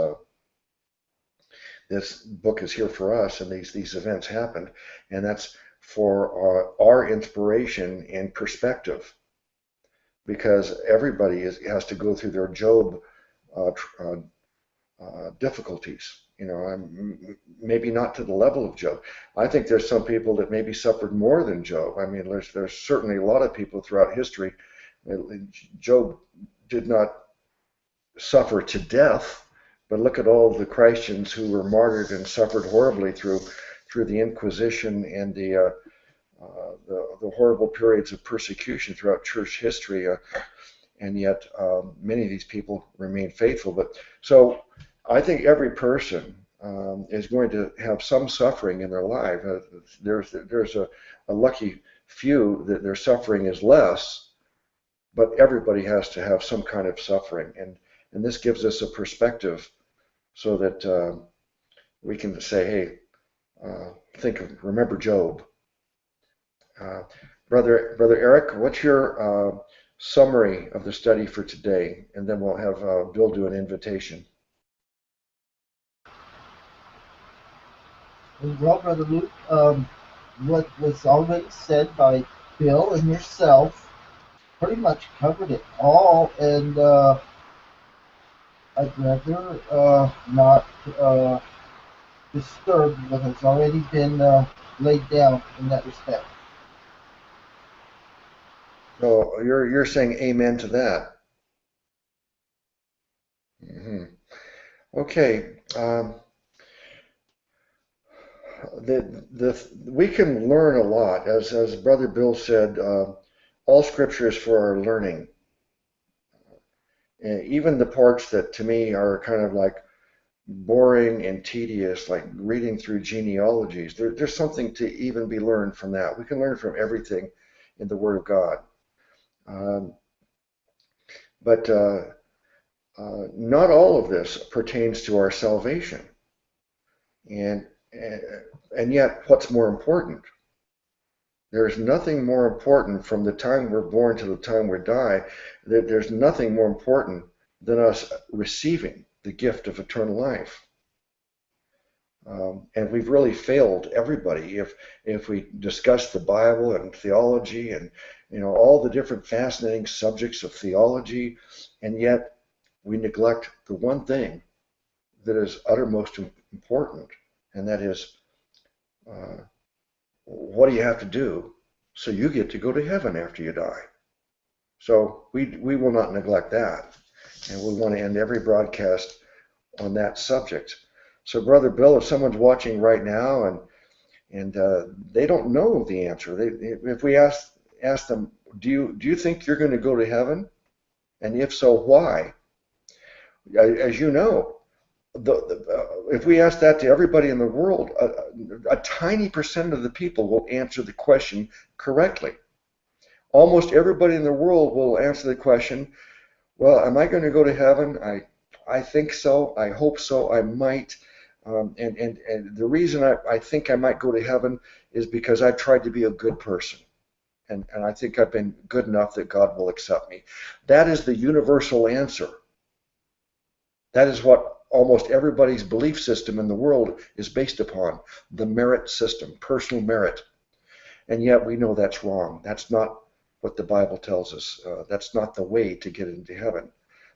This book is here for us, and these events happened, and that's for our inspiration and perspective, because everybody has to go through their Job difficulties. Maybe not to the level of Job. I think there's some people that maybe suffered more than Job. I mean, there's certainly a lot of people throughout history. Job did not suffer to death, but look at all the Christians who were martyred and suffered horribly through the Inquisition and the horrible periods of persecution throughout church history, and yet many of these people remain faithful. But so I think every person is going to have some suffering in their life. There's a lucky few that their suffering is less, but everybody has to have some kind of suffering, and this gives us a perspective so that we can say, hey, remember Job. Brother Eric, what's your summary of the study for today, and then we'll have Bill do an invitation. Well, Brother Luke, what was already said by Bill and yourself pretty much covered it all, and I'd rather not disturb what has already been laid down in that respect. So you're saying amen to that? Mm-hmm. Okay. We can learn a lot, as Brother Bill said. All Scripture is for our learning. Even the parts that to me are kind of like boring and tedious, like reading through genealogies, there's something to even be learned from that. We can learn from everything in the Word of God. But not all of this pertains to our salvation. And yet, what's more important? There's nothing more important from the time we're born to the time we die. There's nothing more important than us receiving the gift of eternal life. And we've really failed everybody if we discuss the Bible and theology and all the different fascinating subjects of theology, and yet we neglect the one thing that is uttermost important, and that is what do you have to do so you get to go to heaven after you die? So we will not neglect that, and we want to end every broadcast on that subject. So Brother Bill, if someone's watching right now and they don't know the answer, if we ask them, do you think you're going to go to heaven? And if so, why? As you know, if we ask that to everybody in the world, a tiny percent of the people will answer the question correctly. Almost everybody in the world will answer the question, well, am I going to go to heaven? I think so. I hope so. I might. And the reason I think I might go to heaven is because I've tried to be a good person. And I think I've been good enough that God will accept me. That is the universal answer. That is what almost everybody's belief system in the world is based upon, the merit system, personal merit. And yet we know that's wrong. That's not what the Bible tells us. That's not the way to get into heaven.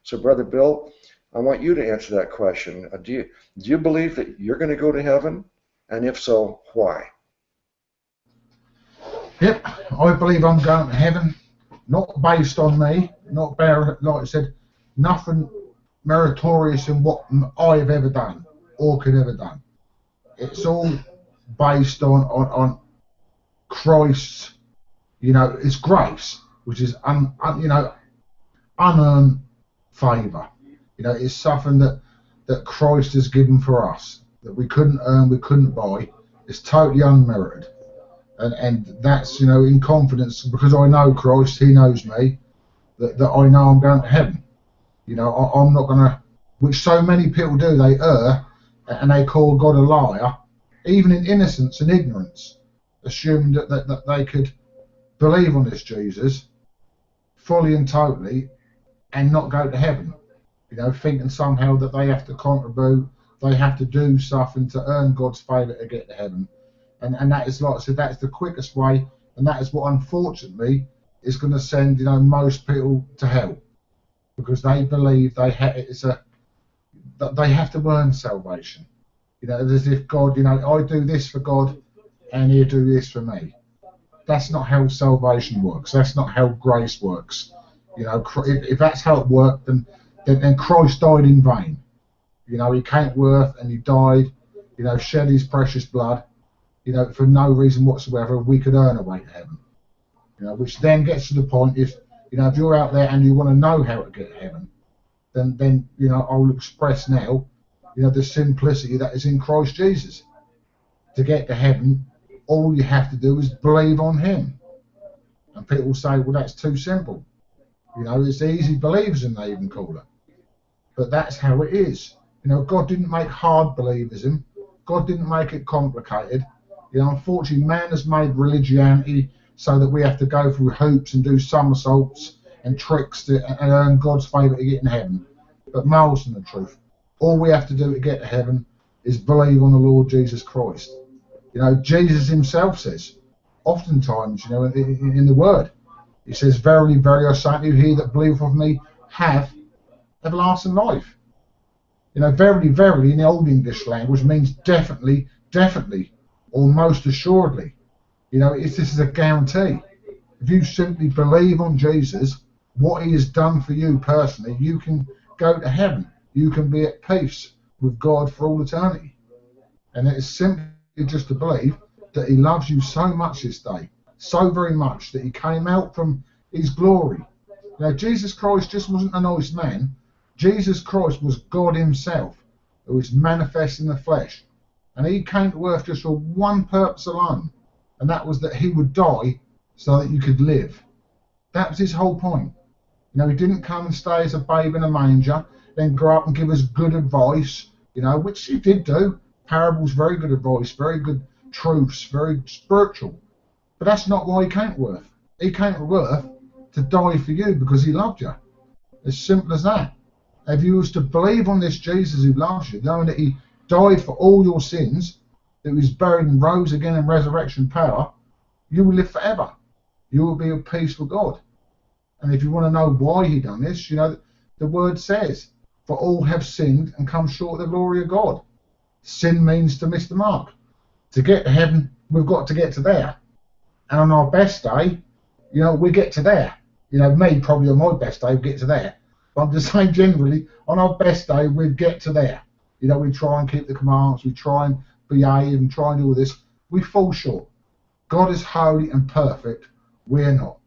So Brother Bill, I want you to answer that question. Do you believe that you're going to go to heaven? And if so, why? Yep, I believe I'm going to heaven, not based on me, not like I said, nothing meritorious in what I have ever done or could ever done. It's all based on Christ's, it's grace, which is unearned favour. It's something that Christ has given for us that we couldn't earn, we couldn't buy. It's totally unmerited. And that's, in confidence, because I know Christ, he knows me, that I know I'm going to heaven. I'm not going to, which so many people do, they err, and they call God a liar, even in innocence and ignorance, assuming that they could believe on this Jesus fully and totally and not go to heaven. Thinking somehow that they have to contribute, they have to do something to earn God's favour to get to heaven. And that is, like I said, that's the quickest way, and that is what unfortunately is going to send most people to hell, because they believe they have to earn salvation. As if God, I do this for God, and He'll do this for me. That's not how salvation works. That's not how grace works. If that's how it worked, then Christ died in vain. He came to earth and He died, shed His precious blood, for no reason whatsoever. We could earn a way to heaven. Which then gets to the point, if you're out there and you want to know how to get to heaven, then I'll express now, the simplicity that is in Christ Jesus. To get to heaven, all you have to do is believe on Him. And people say, well, that's too simple. It's easy believism, they even call it. But that's how it is. God didn't make hard believism. God didn't make it complicated. Unfortunately, man has made religiosity so that we have to go through hoops and do somersaults and tricks and earn God's favour to get in heaven, but miles from the truth. All we have to do to get to heaven is believe on the Lord Jesus Christ. You know, Jesus himself says, oftentimes, you know, in the Word, he says, "Verily, verily, I say unto you, he that believeth on me hath everlasting life." You know, verily, verily, in the Old English language means definitely, definitely, or most assuredly. You know, this is a guarantee. If you simply believe on Jesus, what he has done for you personally, you can go to heaven. You can be at peace with God for all eternity. And it is simply just to believe that he loves you so much this day, so very much, that he came out from his glory. Now, Jesus Christ just wasn't a nice man. Jesus Christ was God himself, who was manifest in the flesh. And he came to earth just for one purpose alone, and that was that he would die so that you could live. That was his whole point. You know, he didn't come and stay as a babe in a manger, then grow up and give us good advice, you know, which he did do. Parables, very good advice, very good truths, very spiritual. But that's not why he came to earth. He came to earth to die for you because he loved you. As simple as that. If you was to believe on this Jesus who loves you, knowing that he died for all your sins, that he was buried and rose again in resurrection power, you will live forever. You will be at peace with God. And if you want to know why he done this, you know, the word says, "For all have sinned and come short of the glory of God." Sin means to miss the mark. To get to heaven, we've got to get to there. And on our best day, you know, we get to there. You know, me probably on my best day, we get to there. But I'm just saying generally, on our best day, we get to there. You know, we try and keep the commandments, we try and behave and try and do all this. We fall short. God is holy and perfect. We're not.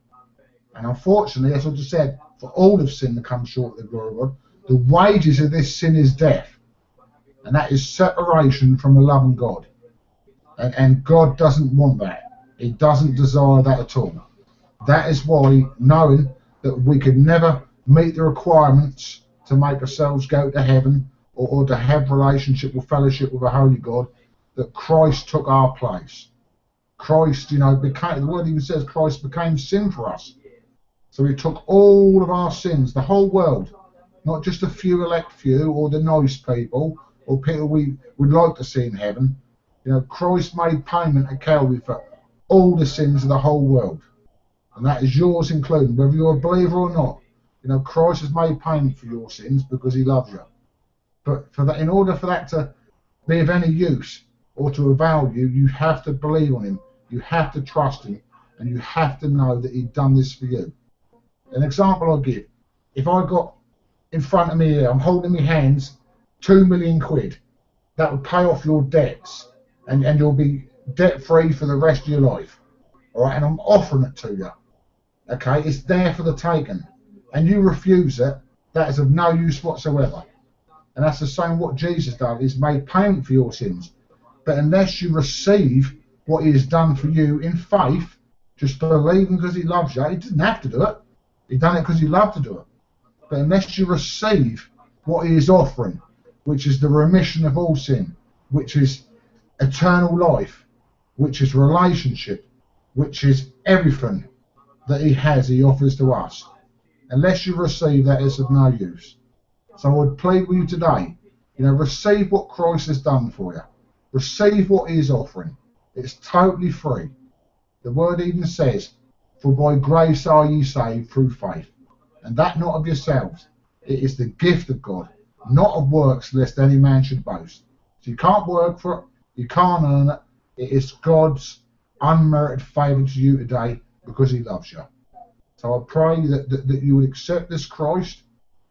And unfortunately, as I just said, for all have sinned and come short of the glory of God, the wages of this sin is death. And that is separation from the love of God. And God doesn't want that. He doesn't desire that at all. That is why, knowing that we could never meet the requirements to make ourselves go to heaven or to have relationship or fellowship with a holy God, that Christ took our place. Christ, you know, became, the word even says Christ became sin for us. So he took all of our sins, the whole world, not just a few elect few or the nice people or people we would like to see in heaven. You know, Christ made payment at Calvary for all the sins of the whole world. And that is yours included, whether you're a believer or not. You know, Christ has made payment for your sins because he loves you. But for that, in order for that to be of any use or to avail you, you have to believe on him. You have to trust him. And you have to know that he's done this for you. An example I'll give. If I got in front of me here, I'm holding in my hands 2 million quid. That would pay off your debts. And you'll be debt-free for the rest of your life. All right, and I'm offering it to you. Okay, it's there for the taking. And you refuse it, that is of no use whatsoever. And that's the same what Jesus done. He's made payment for your sins. But unless you receive what he has done for you in faith, just believing because he loves you, he didn't have to do it. He done it because he loved to do it. But unless you receive what he is offering, which is the remission of all sin, which is eternal life, which is relationship, which is everything that he offers to us. Unless you receive that, it's of no use. So I would plead with you today, you know, receive what Christ has done for you. Receive what he is offering. It's totally free. The word even says, "For by grace are ye saved through faith." And that not of yourselves. It is the gift of God, not of works, lest any man should boast. So you can't work for it. You can't earn it. It is God's unmerited favour to you today because he loves you. So I pray that you would accept this Christ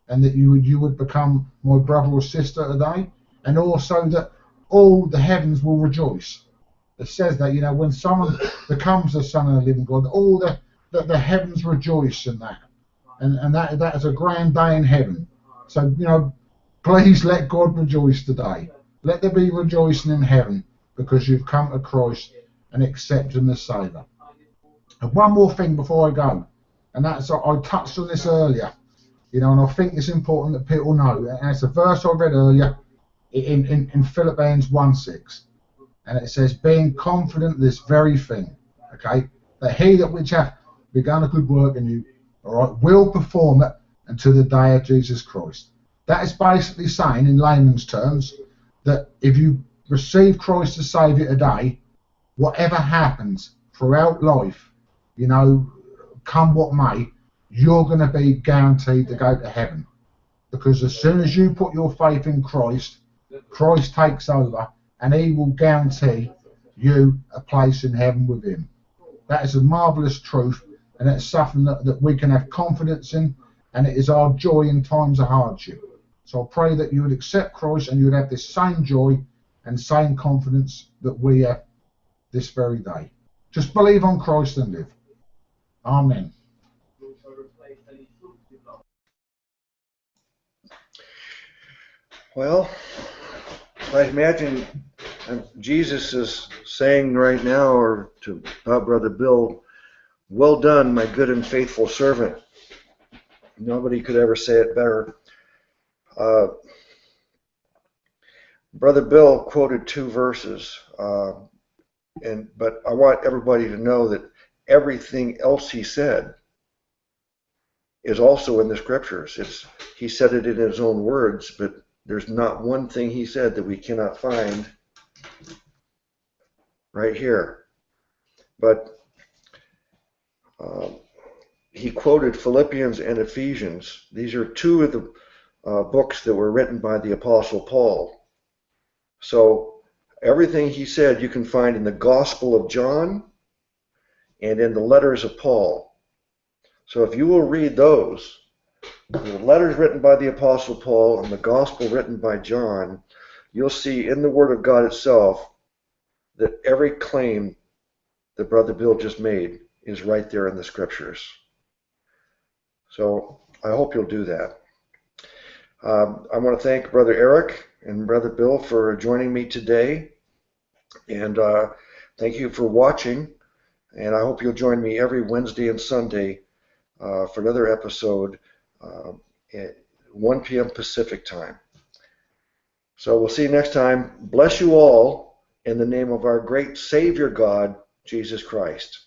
and that you would become my brother or sister today, and also that all the heavens will rejoice. It says that, you know, when someone becomes the Son of the living God, all the heavens rejoice in that. And that is a grand day in heaven. So, you know, please let God rejoice today. Let there be rejoicing in heaven because you've come to Christ and accepted him as Saviour. And one more thing before I go, and that's, I touched on this earlier, you know, and I think it's important that people know. And it's a verse I read earlier in Philippians 1:6. And it says, "Being confident of this very thing," okay, "that he that which hath begun a good work in you all right, will perform it until the day of Jesus Christ. That is basically saying, in layman's terms, that if you receive Christ as Saviour today, whatever happens throughout life, you know, come what may, you're going to be guaranteed to go to heaven. Because as soon as you put your faith in Christ, Christ takes over and he will guarantee you a place in heaven with him. That is a marvellous truth, and it's something that we can have confidence in, and it is our joy in times of hardship. So I pray that you would accept Christ and you would have this same joy and same confidence that we have this very day. Just believe on Christ and live. Amen. Well, I imagine Jesus is saying right now, or to Brother Bill, well done, my good and faithful servant. Nobody could ever say it better. Brother Bill quoted 2 verses, but I want everybody to know that everything else he said is also in the scriptures. He said it in his own words, but there's not one thing he said that we cannot find right here. But he quoted Philippians and Ephesians. These are 2 of the books that were written by the Apostle Paul. So everything he said you can find in the Gospel of John and in the letters of Paul. So if you will read those, the letters written by the Apostle Paul and the Gospel written by John, you'll see in the Word of God itself that every claim that Brother Bill just made is right there in the Scriptures. So I hope you'll do that. I want to thank Brother Eric and Brother Bill for joining me today. And thank you for watching. And I hope you'll join me every Wednesday and Sunday for another episode at 1 p.m. Pacific time. So we'll see you next time. Bless you all in the name of our great Savior God, Jesus Christ.